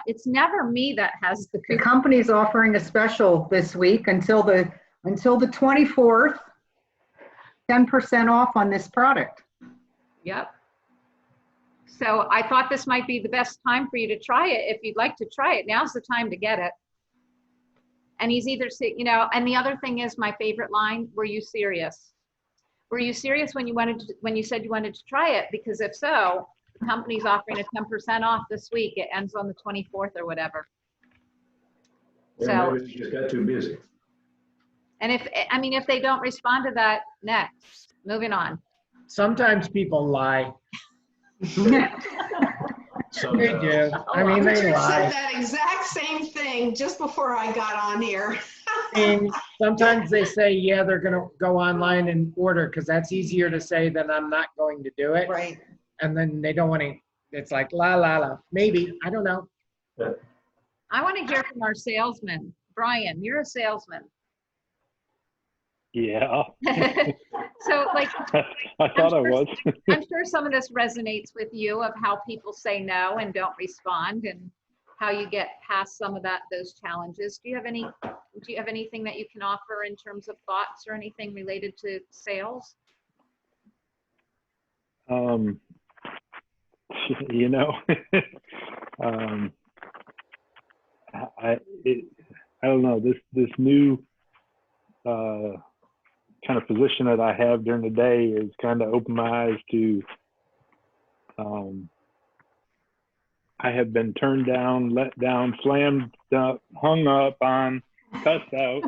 it's never me that has the The coupon. company's offering a special this week until the 24th, 10% off on this product. Yep. So I thought this might be the best time for you to try it. If you'd like to try it, now's the time to get it. And he's either, you know, and the other thing is my favorite line, were you serious? Were you serious when you said you wanted to try it? Because if so, the company's offering a 10% off this week. It ends on the 24th or whatever. Yeah, So, maybe they just got too busy. and if they don't respond to that, next, moving on. Sometimes people lie. Sometimes. They do. I mean, they Richard lie. said that exact same thing just before I got on here. And sometimes they say, yeah, they're going to go online and order because that's easier to say than I'm not going to do it. Right. And then they don't want to, it's like, la, la, la. Maybe, I don't know. I want to hear from our salesman. Brian, you're a salesman. Yeah, So like, I thought I was. I'm sure some of this resonates with you of how people say no and don't respond and how you get past some of those challenges. Do you have anything that you can offer in terms of thoughts or anything related to sales? You know, I don't know, this new kind of position that I have during the day is kind of opened my eyes to I have been turned down, let down, slammed up, hung up on, cussed out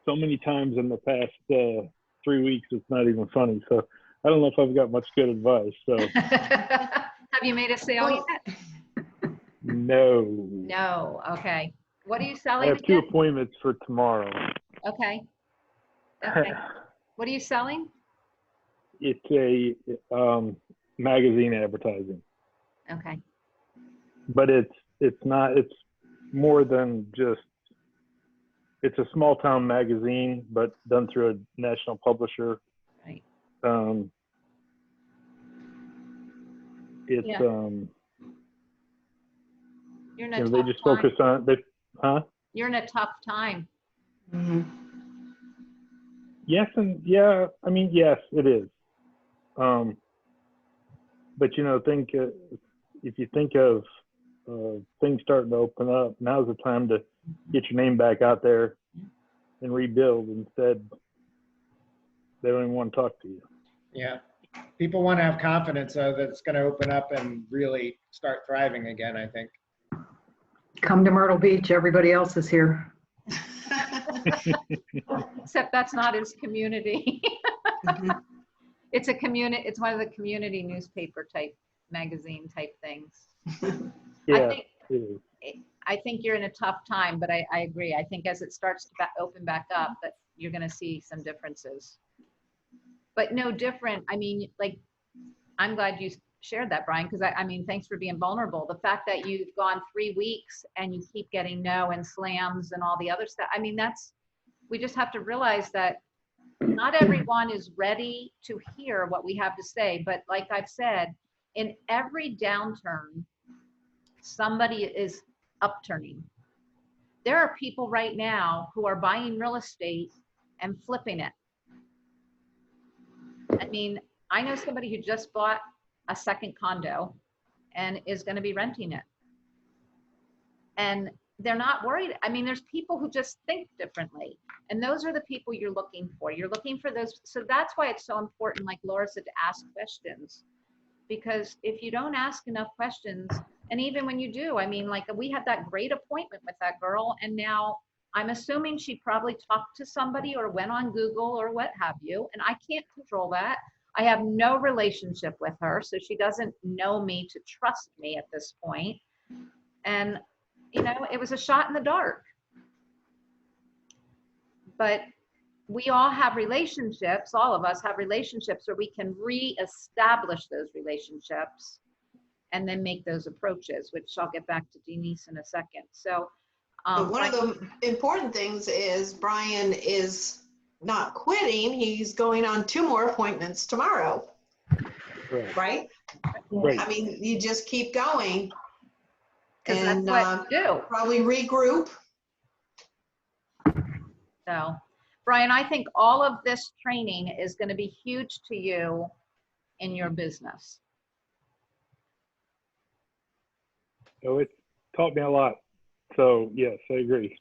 so many times in the past 3 weeks, it's not even funny. So I don't know if I've got much good advice. So Have you made a sale yet? no. No. Okay. What are you I selling have 2 again? appointments for tomorrow. Okay. Okay. What are you selling? It's a magazine advertising, Okay. but it's more than just, it's a small town magazine, but done through a national publisher. Right. it's, Yeah. You're in a they tough just time. focus on, You're in a tough time. Mhm. yes, and yeah, I mean, yes, it is. But think if you think of things starting to open up, now's the time to get your name back out there and rebuild. Instead, they don't even want to talk to you. Yeah. People want to have confidence that it's going to open up and really start thriving again, I think. Come to Myrtle Beach, everybody else is here. Except that's not his community. Mhm. It's it's one of the community newspaper type magazine type things. Yeah, think- it is. I think you're in a tough time, but I agree. I think as it starts to open back up, that you're going to see some differences. But no different. I mean, like, I'm glad you shared that, Brian, because I mean, thanks for being vulnerable. The fact that you've gone 3 weeks and you keep getting no and slams and all the other stuff. I mean, we just have to realize that not everyone is ready to hear what we have to say. But like I've said, in every downturn, somebody is upturning. There are people right now who are buying real estate and flipping it. I mean, I know somebody who just bought a second condo and is going to be renting it. And they're not worried. I mean, there's people who just think differently. And those are the people you're looking for. You're looking for those. So that's why it's so important, like Laura said, to ask questions. Because if you don't ask enough questions, and even when you do, I mean, like, we had that great appointment with that girl, and now I'm assuming she probably talked to somebody or went on Google or what have you, and I can't control that. I have no relationship with her, so she doesn't know me to trust me at this point. And, it was a shot in the dark. But we all have relationships, all of us have relationships where we can reestablish those relationships and then make those approaches, which I'll get back to Denise in a second. So But one of the important things is Brian is not quitting. He's going on 2 more appointments tomorrow, right? Right. I mean, you just keep going because that's and what you do. probably regroup. So, Brian, I think all of this training is going to be huge to you in your business. So it taught me a lot. So yes, I agree.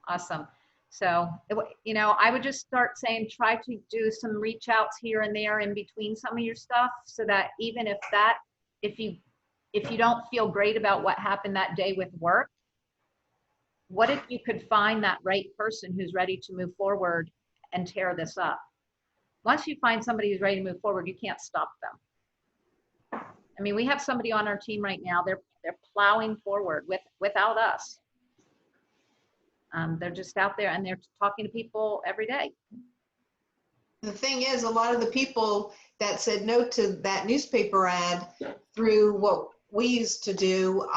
Awesome. So, I would just start saying, try to do some reach outs here and there in between some of your stuff, so that even if you don't feel great about what happened that day with work, what if you could find that right person who's ready to move forward and tear this up? Once you find somebody who's ready to move forward, you can't stop them. I mean, we have somebody on our team right now, they're plowing forward without us. They're just out there and they're talking to people every day. The thing is, a lot of the people that said no to that newspaper ad, through what we used to do,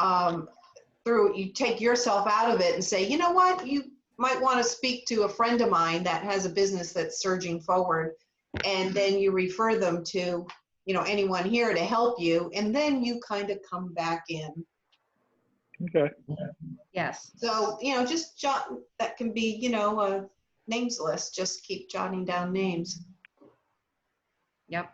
you take yourself out of it and say, you know what, you might want to speak to a friend of mine that has a business that's surging forward, and then you refer them to, anyone here to help you, and then you kind of come back in. Okay. Yes. So, just jot, that can be, a names list, just keep jotting down names. Yep.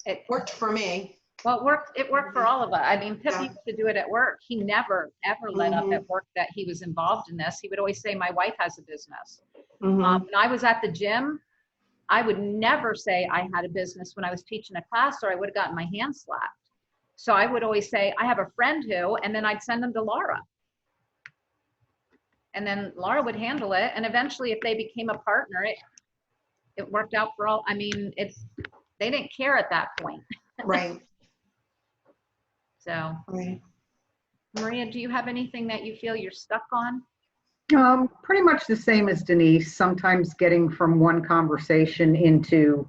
It worked for me. Well, it worked for all of us. I mean, Pip used to do it at work. He never, ever let up at work that he was involved in this. He would always say, my wife has a business. When I was at the gym, I would never say I had a business when I was teaching a class, or I would have gotten my hand slapped. So I would always say, I have a friend who, and then I'd send them to Laura. And then Laura would handle it. And eventually, if they became a partner, it worked out for all. I mean, they didn't care at that point. Right. So, Right. Maria, do you have anything that you feel you're stuck on? Pretty much the same as Denise, sometimes getting from one conversation into,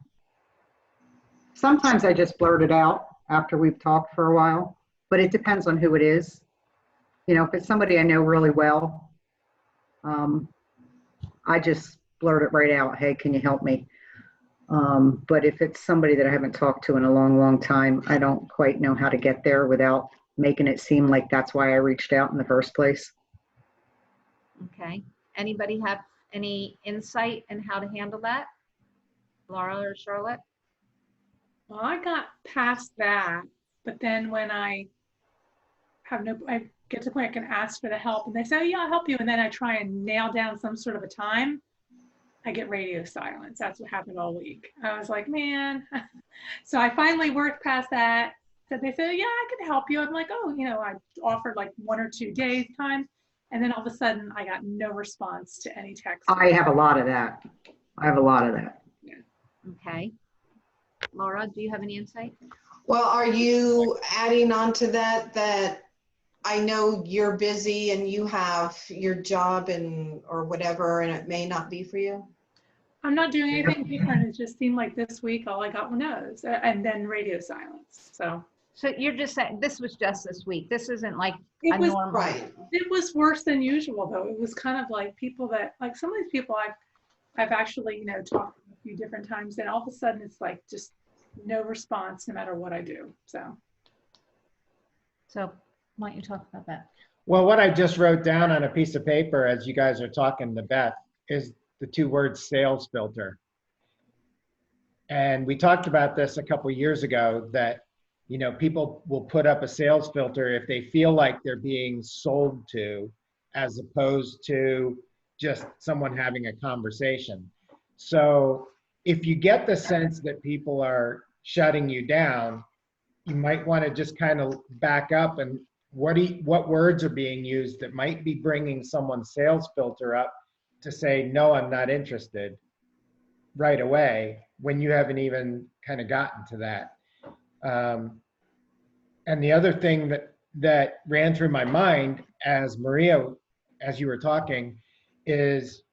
sometimes I just blurt it out after we've talked for a while, but it depends on who it is. If it's somebody I know really well, I just blurt it right out. Hey, can you help me? But if it's somebody that I haven't talked to in a long, long time, I don't quite know how to get there without making it seem like that's why I reached out in the first place. Okay. Anybody have any insight in how to handle that? Laura or Charlotte? Well, I got past that, but then when I get to the point I can ask for the help and they say, oh, yeah, I'll help you. And then I try and nail down some sort of a time, I get radio silence. That's what happened all week. I was like, man. So I finally worked past that. So they said, yeah, I can help you. I'm like, oh, I offered like 1 or 2 days time. And then all of a sudden I got no response to any text. I have a lot of that. Yeah. Okay. Laura, do you have any insight? Well, are you adding on to that I know you're busy and you have your job or whatever, and it may not be for you? I'm not doing anything different. It just seemed like this week all I got was no's and then radio silence. So you're just saying this was just this week. This isn't like it a was normal. Right. It was worse than usual though. It was kind of like people that like some of these people I've actually talked to a few different times, and all of a sudden it's like just no response no matter what I do. So Why don't you talk about that? Well, what I just wrote down on a piece of paper as you guys are talking to Beth is the 2 words sales filter. And we talked about this a couple years ago that, people will put up a sales filter if they feel like they're being sold to, as opposed to just someone having a conversation. So if you get the sense that people are shutting you down, you might want to just kind of back up and what words are being used that might be bringing someone's sales filter up to say, no, I'm not interested right away when you haven't even kind of gotten to that. And the other thing that ran through my mind as you were talking is,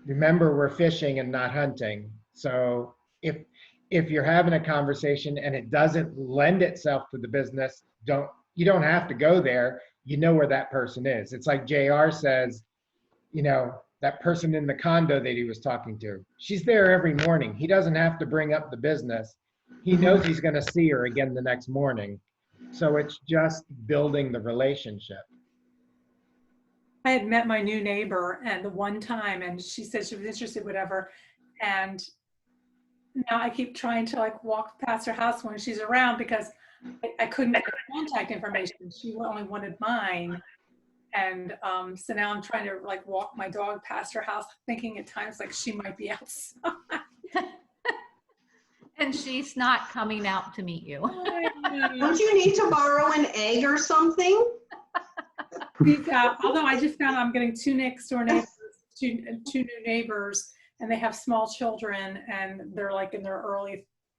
remember, we're fishing and not hunting. So if you're having a conversation and it doesn't lend itself to the business, you don't have to go there. You know where that person is. It's like JR says, that person in the condo that he was talking to, she's there every morning. He doesn't have to bring up the business. He knows he's going to see her again the next morning. So it's just building the relationship. I had met my new neighbor and the one time, and she said she was interested, whatever. And now I keep trying to like walk past her house when she's around because I couldn't get her contact information. She only wanted mine. And so now I'm trying to like walk my dog past her house, thinking at times like she might be outside. And she's not coming out to meet you. Don't you need to borrow an egg or something? Although I just found I'm getting 2 next door neighbors, two new neighbors, and they have small children, and they're like in their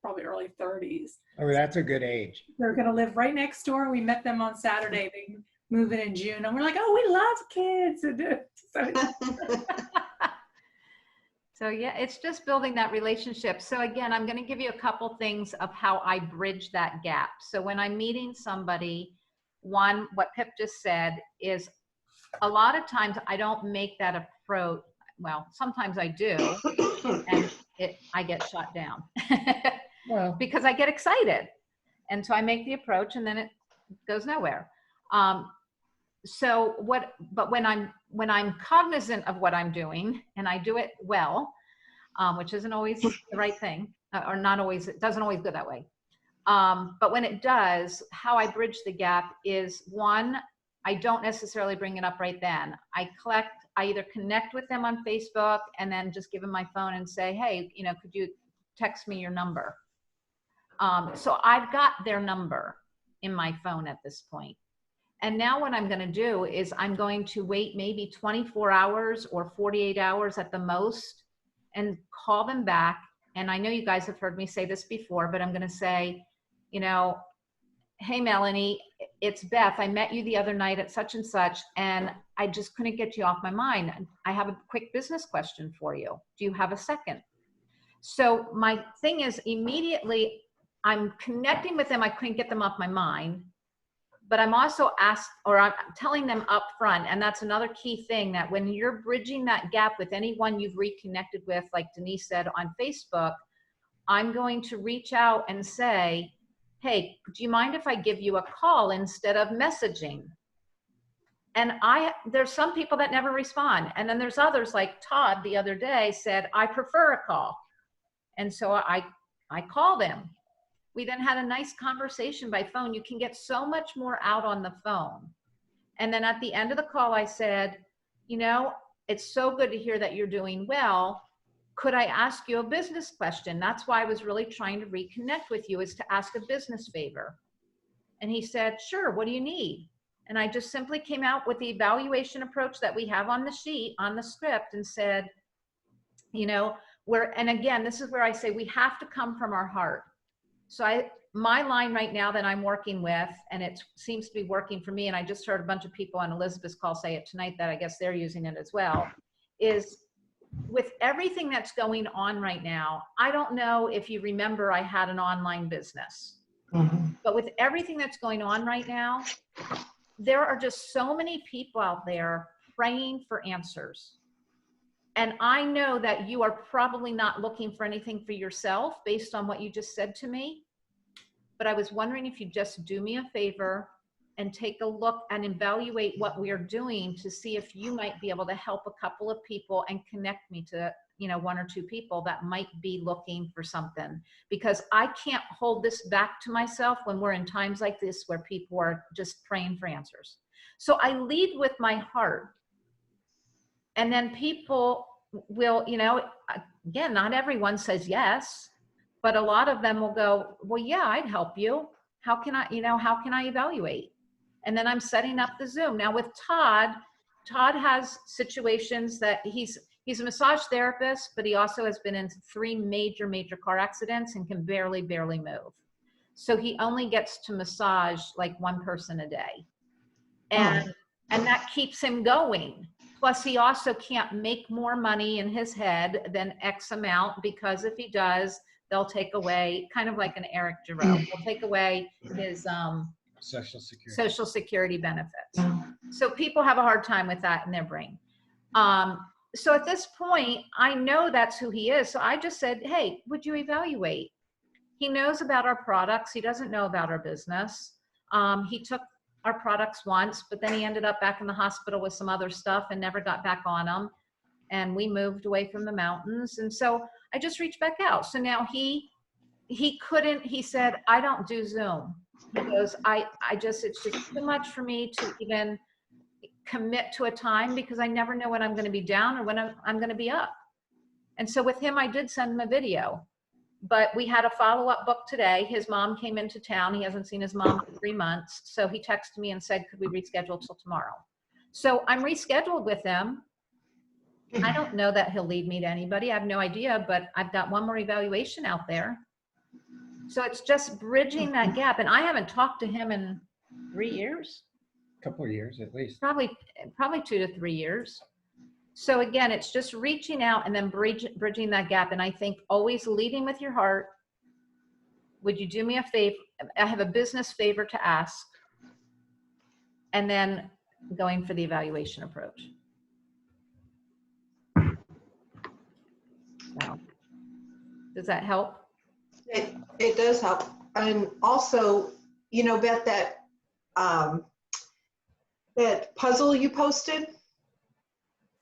probably early 30s. Oh, that's a good age. They're going to live right next door. We met them on Saturday. They move in June, and we're like, oh, we love kids. So yeah, it's just building that relationship. So again, I'm going to give you a couple things of how I bridge that gap. So when I'm meeting somebody, one, what Pip just said is a lot of times I don't make that approach. Well, sometimes I do, and I get shut down because I get excited. And so I make the approach and then it goes nowhere. But when I'm cognizant of what I'm doing and I do it well, which isn't always the right thing, or not always, it doesn't always go that way. But when it does, how I bridge the gap is, one, I don't necessarily bring it up right then. I either connect with them on Facebook and then just give them my phone and say, hey, could you text me your number? So I've got their number in my phone at this point. And now what I'm going to do is I'm going to wait maybe 24 hours or 48 hours at the most and call them back. And I know you guys have heard me say this before, but I'm going to say, hey, Melanie, it's Beth. I met you the other night at such and such, and I just couldn't get you off my mind. I have a quick business question for you. Do you have a second? So my thing is, immediately I'm connecting with them. I couldn't get them off my mind. but I'm also I'm telling them up front, and that's another key thing, that when you're bridging that gap with anyone you've reconnected with, like Denise said on Facebook, I'm going to reach out and say, hey, do you mind if I give you a call instead of messaging? And there's some people that never respond. And then there's others, like Todd the other day said, I prefer a call. And so I called him. We then had a nice conversation by phone. You can get so much more out on the phone. And then at the end of the call, I said, you know, it's so good to hear that you're doing well. Could I ask you a business question? That's why I was really trying to reconnect with you, is to ask a business favor. And he said, sure, what do you need? And I just simply came out with the evaluation approach that we have on the sheet, on the script, and said, you know, and again, this is where I say we have to come from our heart. So my line right now that I'm working with, and it seems to be working for me, and I just heard a bunch of people on Elizabeth's call say it tonight that I guess they're using it as well, is with everything that's going on right now, I don't know if you remember I had an online business, but with everything that's going on right now, there are just so many people out there praying for answers. And I know that you are probably not looking for anything for yourself based on what you just said to me, but I was wondering if you'd just do me a favor and take a look and evaluate what we are doing to see if you might be able to help a couple of people and connect me to, you know, 1 or 2 people that might be looking for something, because I can't hold this back to myself when we're in times like this where people are just praying for answers. So I lead with my heart, and then people will, you know, again, not everyone says yes, but a lot of them will go, well, yeah, I'd help you. How can I evaluate? And then I'm setting up the Zoom. Now with Todd has situations that he's a massage therapist, but he also has been in 3 major car accidents and can barely move. So he only gets to massage like 1 person a day. And that keeps him going. Plus he also can't make more money in his head than X amount, because if he does, they'll take away, kind of like an Eric Giroux, they'll take away his Social Security benefits. So people have a hard time with that in their brain. So at this point, I know that's who he is. So I just said, hey, would you evaluate? He knows about our products. He doesn't know about our business. He took our products once, but then he ended up back in the hospital with some other stuff and never got back on them. And we moved away from the mountains. And so I just reached back out. So now he said, I don't do Zoom. He goes, it's just too much for me to even commit to a time, because I never know when I'm going to be down or when I'm going to be up. And so with him, I did send him a video, but we had a follow-up book today. His mom came into town. He hasn't seen his mom for 3 months. So he texted me and said, could we reschedule till tomorrow? So I'm rescheduled with him. I don't know that he'll lead me to anybody. I have no idea, but I've got 1 more evaluation out there. So it's just bridging that gap. And I haven't talked to him in 3 years. Couple of years at least. Probably 2 to 3 years. So again, it's just reaching out and then bridging that gap. And I think always leading with your heart. Would you do me a favor? I have a business favor to ask. And then going for the evaluation approach. So, does that help? It does help. And also, you know, Beth, that puzzle you posted.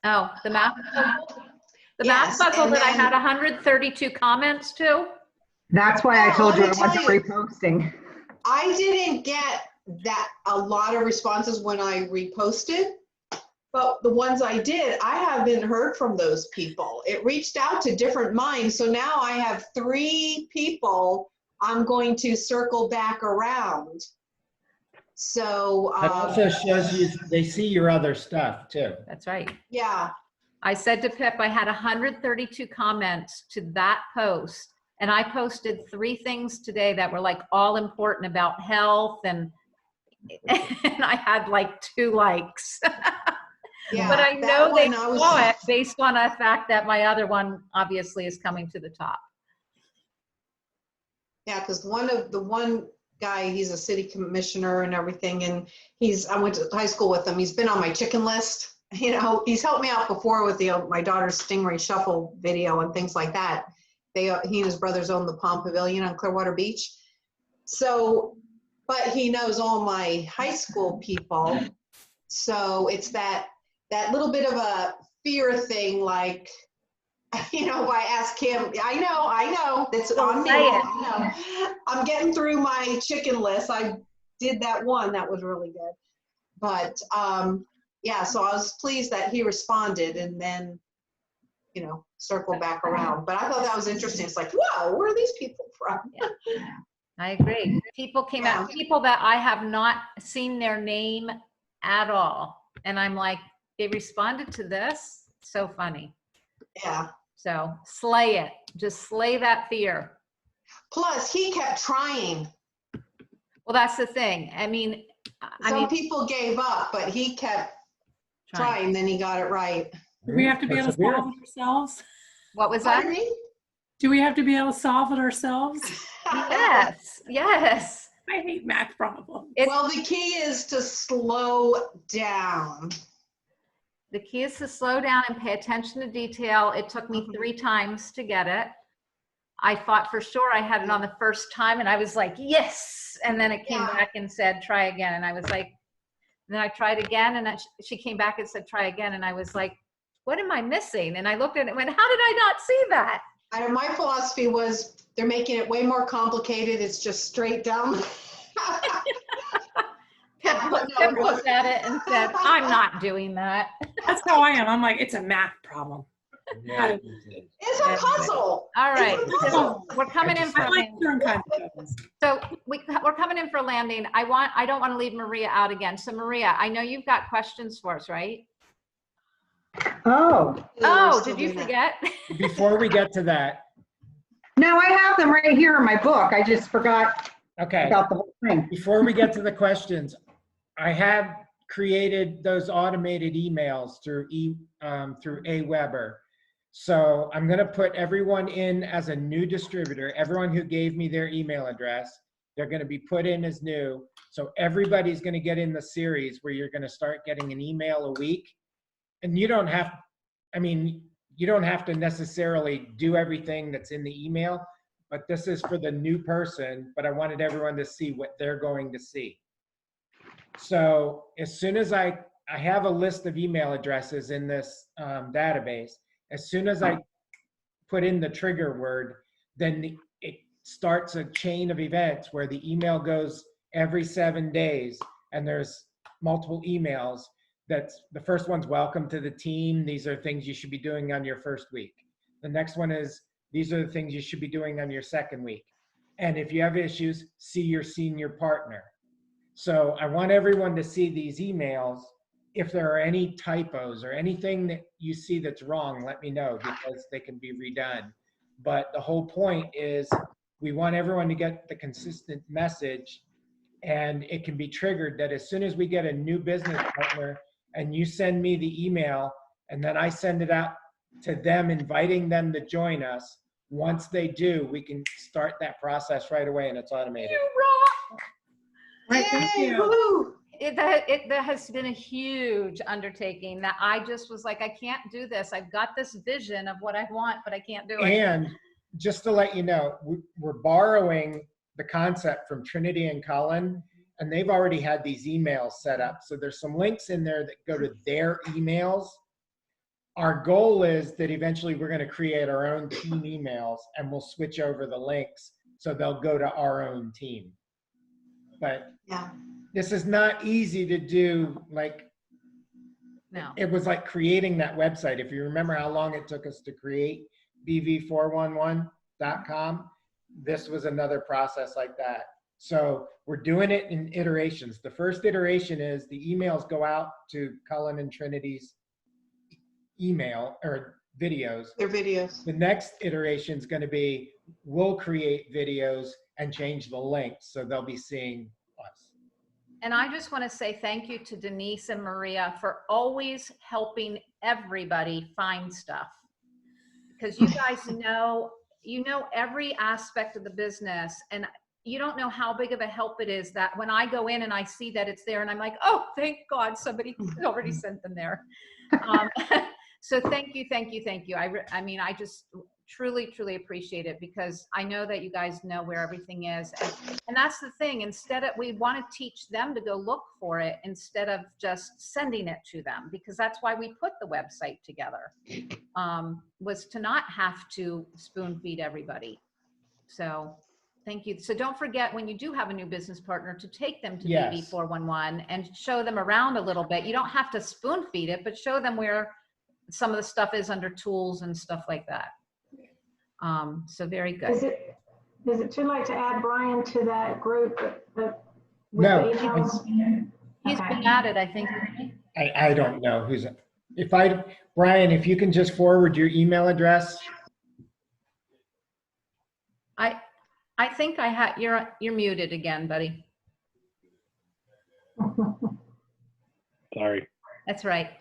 Oh, the math puzzle? The Yes, math puzzle and that I then- had 132 comments to? That's why I told you I let me wasn't tell you. reposting. I didn't get a lot of responses when I reposted, but the ones I did, I haven't heard from those people. It reached out to different minds. So now I have 3 people I'm going to circle back around. So, It also shows you, they see your other stuff too. That's right. yeah. I said to Pip, I had 132 comments to that post. And I posted 3 things today that were like all important about health, and I had like 2 likes. Yeah, But I that know they one I was- saw it based on the fact that my other one obviously is coming to the top. Yeah, because one guy. He's a city commissioner and everything. And I went to high school with him. He's been on my chicken list. You know, he's helped me out before with my daughter's Stingray Shuffle video and things like that. He and his brothers own the Palm Pavilion on Clearwater Beach. So, but he knows all my high school people. So it's that little bit of a fear thing, like, you know, if I ask him, I know, that's on me. I know. I'm getting through my chicken list. I did that one. That was really good. But, yeah, so I was pleased that he responded and then, you know, circled back around. But I thought that was interesting. It's like, whoa, where are these people from? Yeah. I agree. People came out, people that I have not seen their name at all. And I'm like, they responded to this? So funny. Yeah. So slay it. Just slay that fear. Plus, he kept trying. Well, that's the thing. I mean, Some people gave up, but he kept trying, then he got it right. Do we have to be able to solve it ourselves? What was that? Pardon me? Do we have to be able to solve it ourselves? Yes, yes. I hate math problems. Well, the key is to slow down. The key is to slow down and pay attention to detail. It took me 3 times to get it. I thought for sure I had it on the first time and I was like, yes. And then it came back and said, try again. And I was like, and then I tried again and she came back and said, try again. And I was like, what am I missing? And I looked at it and went, how did I not see that? My philosophy was they're making it way more complicated. It's just straight down. Pip looked at it and said, I'm not doing that. That's how I am. I'm like, it's a math problem. Yeah. It's a puzzle. All right, It's a puzzle. so we're coming in for I like certain kinds of puzzles. So we're coming in for landing. I don't want to leave Maria out again. So Maria, I know you've got questions for us, right? Oh, Oh, did you forget? Before we get to that, no, I have them right here in my book. I just forgot okay, about the whole thing. before we get to the questions, I have created those automated emails through Aweber. So I'm going to put everyone in as a new distributor. Everyone who gave me their email address, they're going to be put in as new. So everybody's going to get in the series where you're going to start getting an email a week. And you don't have, you don't have to necessarily do everything that's in the email, but this is for the new person, but I wanted everyone to see what they're going to see. So as soon as I have a list of email addresses in this database, as soon as I put in the trigger word, then it starts a chain of events where the email goes every 7 days and there's multiple emails. That's the first one's welcome to the team. These are things you should be doing on your first week. The next one is, these are the things you should be doing on your second week. And if you have issues, see your senior partner. So I want everyone to see these emails. If there are any typos or anything that you see that's wrong, let me know because they can be redone. But the whole point is we want everyone to get the consistent message, and it can be triggered that as soon as we get a new business partner and you send me the email and then I send it out to them, inviting them to join us, once they do, we can start that process right away and it's automated. You rock! Thank Yay, you. woo. That has been a huge undertaking that I just was like, I can't do this. I've got this vision of what I want, but I can't do it. And just to let you know, we're borrowing the concept from Trinity and Cullen, and they've already had these emails set up. So there's some links in there that go to their emails. Our goal is that eventually we're going to create our own team emails and we'll switch over the links so they'll go to our own team. But Yeah. this is not easy to do. Like, No. it was like creating that website. If you remember how long it took us to create bv411.com, this was another process like that. So we're doing it in iterations. The first iteration is the emails go out to Cullen and Trinity's email or videos. Their videos. The next iteration is going to be, we'll create videos and change the links so they'll be seeing us. And I just want to say thank you to Denise and Maria for always helping everybody find stuff. Because you guys know every aspect of the business, and you don't know how big of a help it is that when I go in and I see that it's there and I'm like, oh, thank God somebody already sent them there. So thank you. I mean, I just truly appreciate it, because I know that you guys know where everything is. And that's the thing. Instead of, we want to teach them to go look for it instead of just sending it to them, because that's why we put the website together, was to not have to spoon feed everybody. So thank you. So don't forget, when you do have a new business partner, to take them to Yes. BB 411 and show them around a little bit. You don't have to spoon feed it, but show them where some of the stuff is under tools and stuff like that. So very good. Is it too late to add Brian to that group? With No, the emails? He's Okay. been added, I think. I don't know who's, Brian, if you can just forward your email address. I think I had, you're muted again, buddy. Sorry. That's right.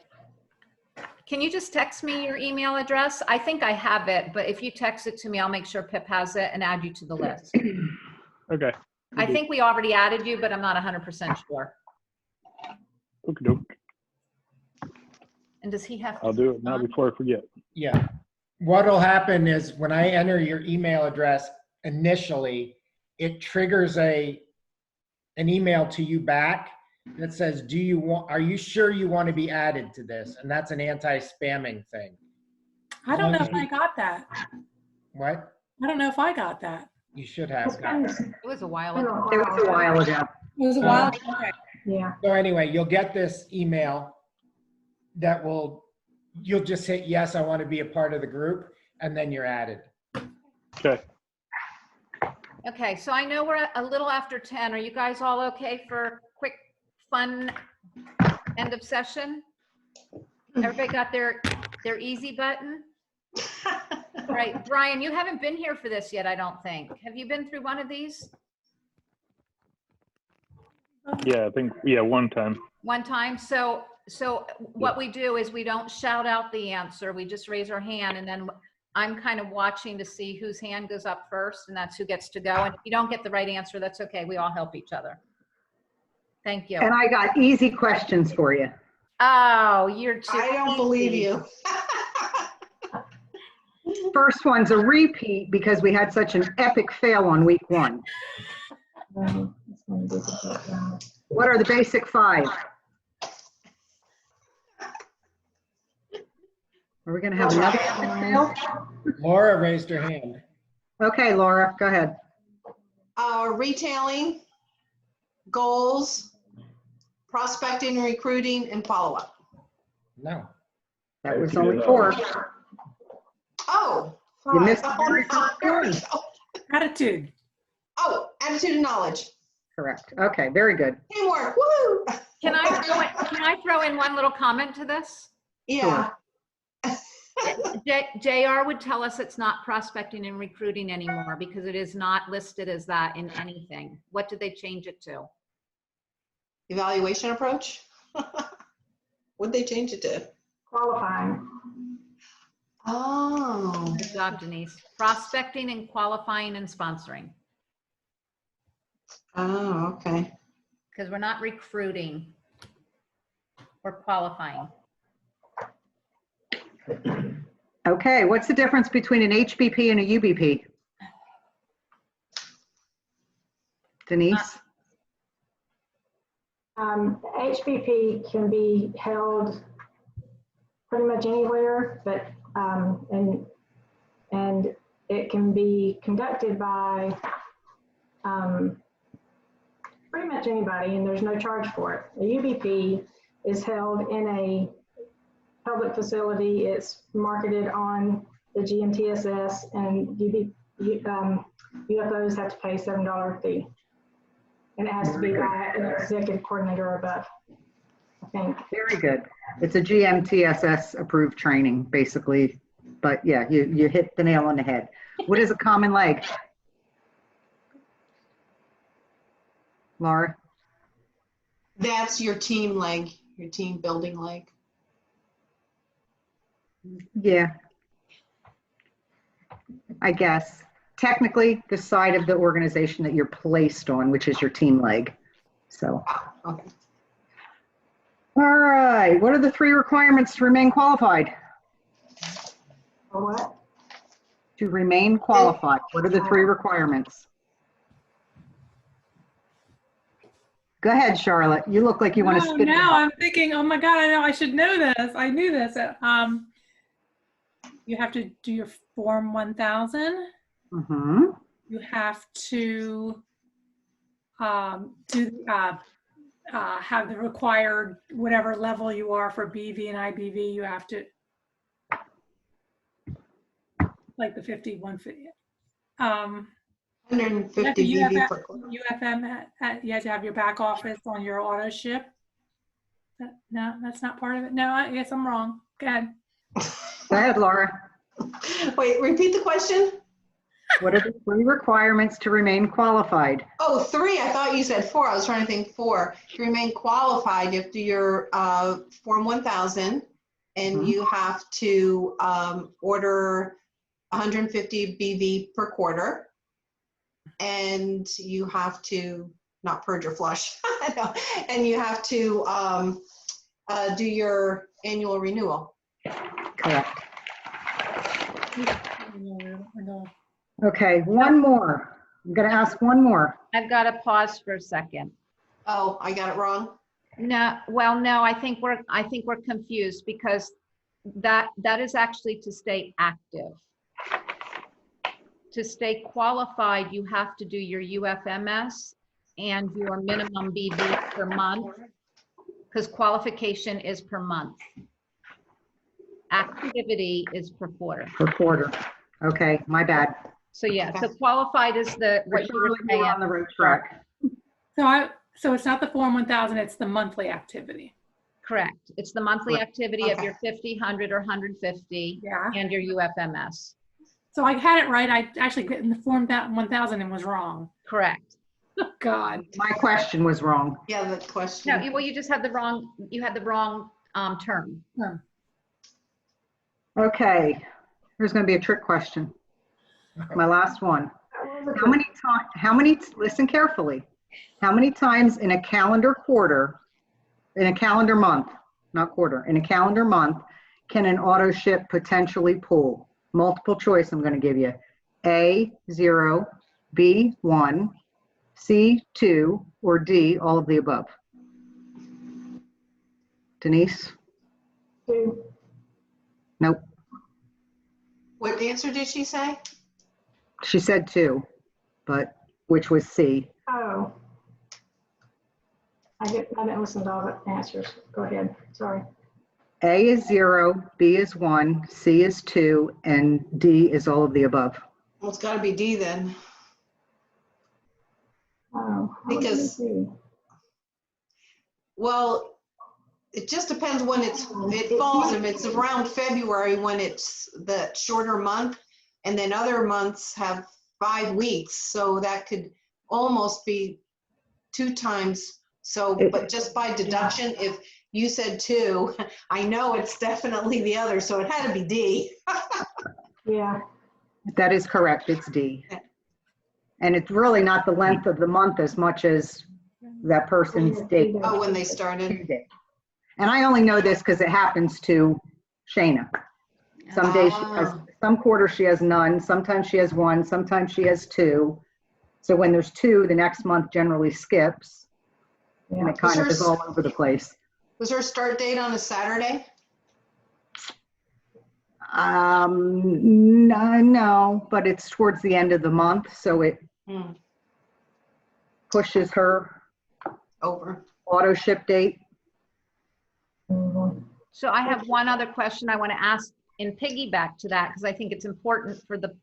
Can you just text me your email address? I think I have it, but if you text it to me, I'll make sure Pip has it and add you to the list. Okay. I think we already added you, but I'm not 100% sure. Okey-doke. And does he have? I'll do it now before I forget. Yeah. What'll happen is when I enter your email address initially, it triggers an email to you back that says, are you sure you want to be added to this? And that's an anti-spamming thing. I don't know if I got that. What? I don't know if I got that. You should have gotten it. It was a while ago. It was a while ago. It was a while ago. Okay. Yeah. So anyway, you'll get this email that you'll just hit, yes, I want to be a part of the group, and then you're added. Okay. Okay, so I know we're a little after 10. Are you guys all okay for a quick, fun end of session? Everybody got their easy button? All right, Brian, you haven't been here for this yet, I don't think. Have you been through one of these? Yeah, I think, yeah, one time. One time? So what we do is we don't shout out the answer. We just raise our hand, and then I'm kind of watching to see whose hand goes up first, and that's who gets to go. And if you don't get the right answer, that's okay. We all help each other. Thank you. And I got easy questions for you. Oh, you're too I don't believe easy. you. First one's a repeat because we had such an epic fail on week 1. What are the basic 5? Are we going to have another epic fail? Laura raised her hand. Okay, Laura, go ahead. Retailing, goals, prospecting, recruiting, and follow-up. No. That was only 4. Oh, You missed five. the very Oh, first one. Attitude. Oh, attitude and knowledge. Correct. Okay, very good. Teamwork, woo! Can I throw in one little comment to this? Yeah. JR would tell us it's not prospecting and recruiting anymore because it is not listed as that in anything. What did they change it to? Evaluation approach? What'd they change it to? Qualifying. Oh. Good job, Denise. Prospecting and qualifying and sponsoring. Oh, okay. Because we're not recruiting. We're qualifying. Okay, what's the difference between an HBP and a UBP? Denise? HBP can be held pretty much anywhere, but and it can be conducted by pretty much anybody, and there's no charge for it. A UBP is held in a public facility. It's marketed on the GMTSS, and UFOs have to pay $7 fee. And it has to be by an executive coordinator or above, I think. Very good. It's a GMTSS approved training, basically. But yeah, you hit the nail on the head. What is a common leg? Laura? That's your team leg, your team building leg. Yeah. I guess. technically the side of the organization that you're placed on, which is your team leg. So, Okay. all right. What are the 3 requirements to remain qualified? For what? To remain qualified, what are the 3 requirements? Go ahead, Charlotte. You look like you want to Oh, spit it now out. I'm thinking, oh my God, I know I should know this. I knew this. You have to do your Form 1000. Mm-hmm. You have to have the required whatever level you are for BV and IBV. You have to, like the 50, 150. 150 BV per quarter. UFM, you have to have your back office on your auto ship. No, that's not part of it. No, I guess I'm wrong. Go ahead. Go ahead, Laura. Wait, repeat the question. What are the 3 requirements to remain qualified? Oh, 3. I thought you said 4. I was trying to think 4. To remain qualified, you have to do your Form 1000, and Mhm. you have to order 150 BV per quarter, and you have to not purge or flush, no, and you have to do your annual renewal. Correct. Okay, one more. I'm going to ask one more. I've got to pause for a second. Oh, I got it wrong. No, well, no, I think we're confused because that is actually to stay active. To stay qualified, you have to do your UFMS and your minimum BV per month, because qualification is per month. Activity is per quarter. Per quarter. Okay, my bad. So yeah, so qualified is the what you were We're on saying. the right track. So it's not the Form 1000, it's the monthly activity. Correct. It's the monthly activity of Okay. your 50, 100, or 150 Yeah. and your UFMS. So I had it right. I actually put in the Form 1000 and was wrong. Correct. Oh, God. My question was wrong. Yeah, the question. No, well, you just had the wrong, term. Okay, here's going to be a trick question. My last one. Listen carefully. How many times in a calendar quarter, in a calendar month, not quarter, in a calendar month, can an auto ship potentially pull? Multiple choice I'm going to give you. A, 0, B, 1, C, 2, or D, all of the above. Denise? 2. Nope. What answer did she say? She said 2, but which was C. Oh. I didn't listen to all the answers. Go ahead. Sorry. A is 0, B is 1, C is 2, and D is all of the above. Well, it's got to be D then. Oh. Because- Well, it just depends when it falls. If it's around February when it's the shorter month, and then other months have 5 weeks, so that could almost be 2 times. So, but just by deduction, if you said 2, I know it's definitely the other, so it had to be D. Yeah. That is correct, it's D. And it's really not the length of the month as much as that person's date. Oh, when they started. And I only know this because it happens to Shayna. Some days she has, some quarters she has none, sometimes she has 1, sometimes she has 2. So when there's 2, the next month generally skips. And it kind of is all over the place. Was her start date on a Saturday? No, but it's towards the end of the month, so it pushes her Over. auto ship date. So I have one other question I want to ask in piggyback to that, because I think it's important for the,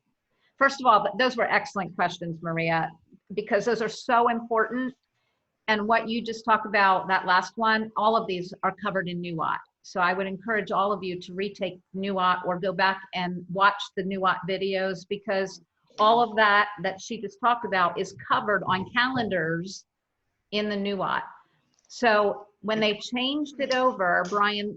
first of all, those were excellent questions, Maria, because those are so important. And what you just talked about, that last one, all of these are covered in NUOT. So I would encourage all of you to retake NUOT or go back and watch the NUOT videos, because all of that she just talked about is covered on calendars in the NUOT. So when they changed it over, Brian,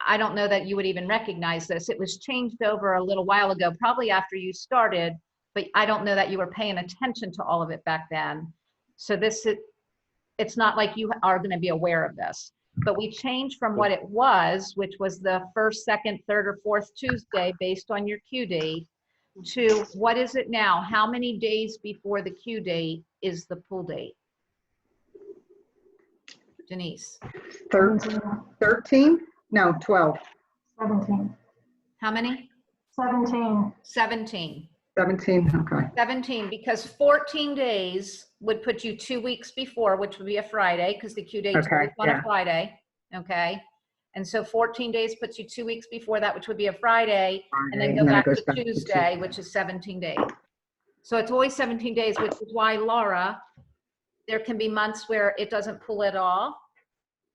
I don't know that you would even recognize this. It was changed over a little while ago, probably after you started, but I don't know that you were paying attention to all of it back then. So it's not like you are going to be aware of this, but we changed from what it was, which was the first, second, third, or fourth Tuesday based on your Q date, to what is it now? How many days before the Q date is the pool date? Denise, 13? No, 12. 17. how many? 17. 17. 17, okay. 17, because 14 days would put you 2 weeks before, which would be a Friday, because the Q date's Okay, always on yeah. a Friday, okay? And so 14 days puts you 2 weeks before that, which would be a Friday, and then Friday, go and then it back goes to back to Tuesday, which is 17 days. So it's always 17 days, which is why, Laura, there can be months where it doesn't pull at all,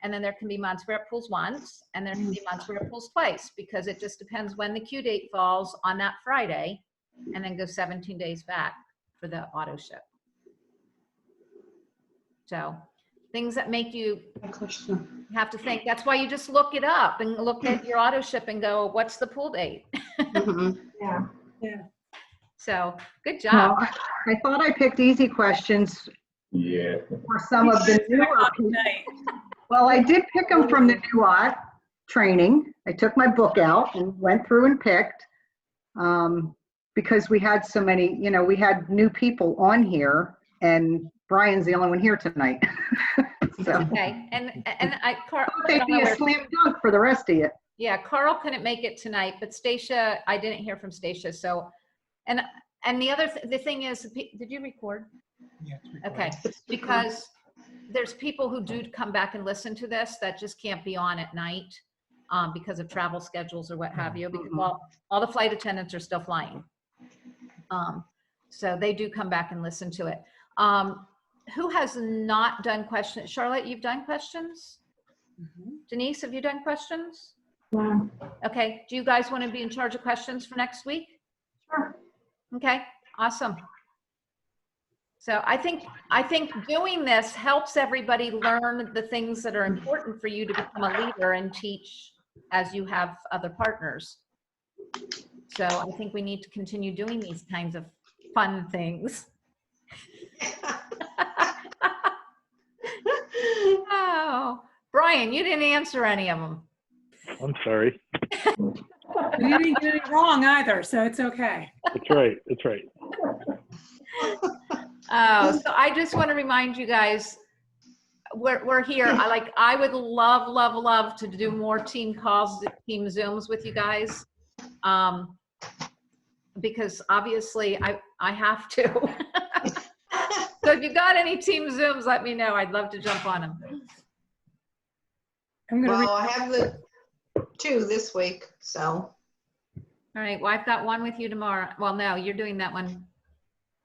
and then there can be months where it pulls once, and there can be months where it pulls twice, because it just depends when the Q date falls on that Friday, and then goes 17 days back for the auto ship. So things that make you have to think, that's why you just look it up and look at your auto ship and go, what's the pool date? Yeah. So good Well, job. I thought I picked easy questions Yeah. for some of the newer people. Well, I did pick them from the NUOT training. I took my book out and went through and picked, because we had so many, we had new people on here, and Brian's the only one here tonight. So Okay, and Carl, they'd be a slam dunk for the rest of you. yeah, Carl couldn't make it tonight, but Stacia, I didn't hear from Stacia. So, and the other, the thing is, did you record? Yeah, it's recorded. Okay, because there's people who do come back and listen to this that just can't be on at night because of travel schedules or what have you, because all the flight attendants are still flying. So they do come back and listen to it. Who has not done questions? Charlotte, you've done questions? Denise, have you done questions? No. Okay, do you guys want to be in charge of questions for next week? Sure. Okay, awesome. So I think doing this helps everybody learn the things that are important for you to become a leader and teach as you have other partners. So I think we need to continue doing these kinds of fun things. Oh, Brian, you didn't answer any of them. I'm sorry. You didn't get it wrong either, so it's okay. That's right. That's right. Oh, so I just want to remind you guys, we're here. I would love to do more team calls, team Zooms with you guys. Because obviously I have to. So if you got any team Zooms, let me know. I'd love to jump on them. Well, I have the 2 this week, so. All right, well, I've got one with you tomorrow. Well, no, you're doing that one.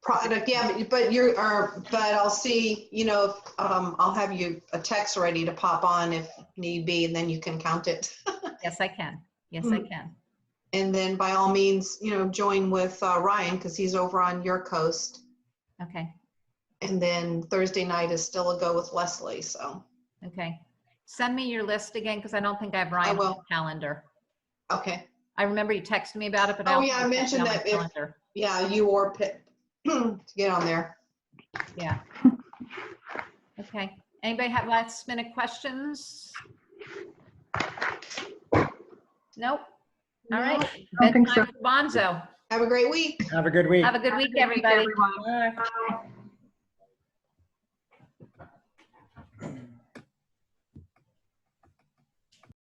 Product, yeah, but I'll see, if, I'll have you a text ready to pop on if need be, and then you can count it. Yes, I can. Yes, I can. And then by all means, join with Ryan, because he's over on your coast. Okay. And then Thursday night is still a go with Leslie, so. Okay. Send me your list again, because I don't think I have Ryan on the calendar. Okay. I remember you texted me about it, but I Oh, don't yeah, I think it's mentioned on my that if, calendar. yeah, you or Pip to get on there. Yeah. Okay. Anybody have last minute questions? Nope. All right. I don't think so. Bedtime for Bonzo. Have a great week. Have a good week. Have a good week, everybody. Everyone. Bye. Bye.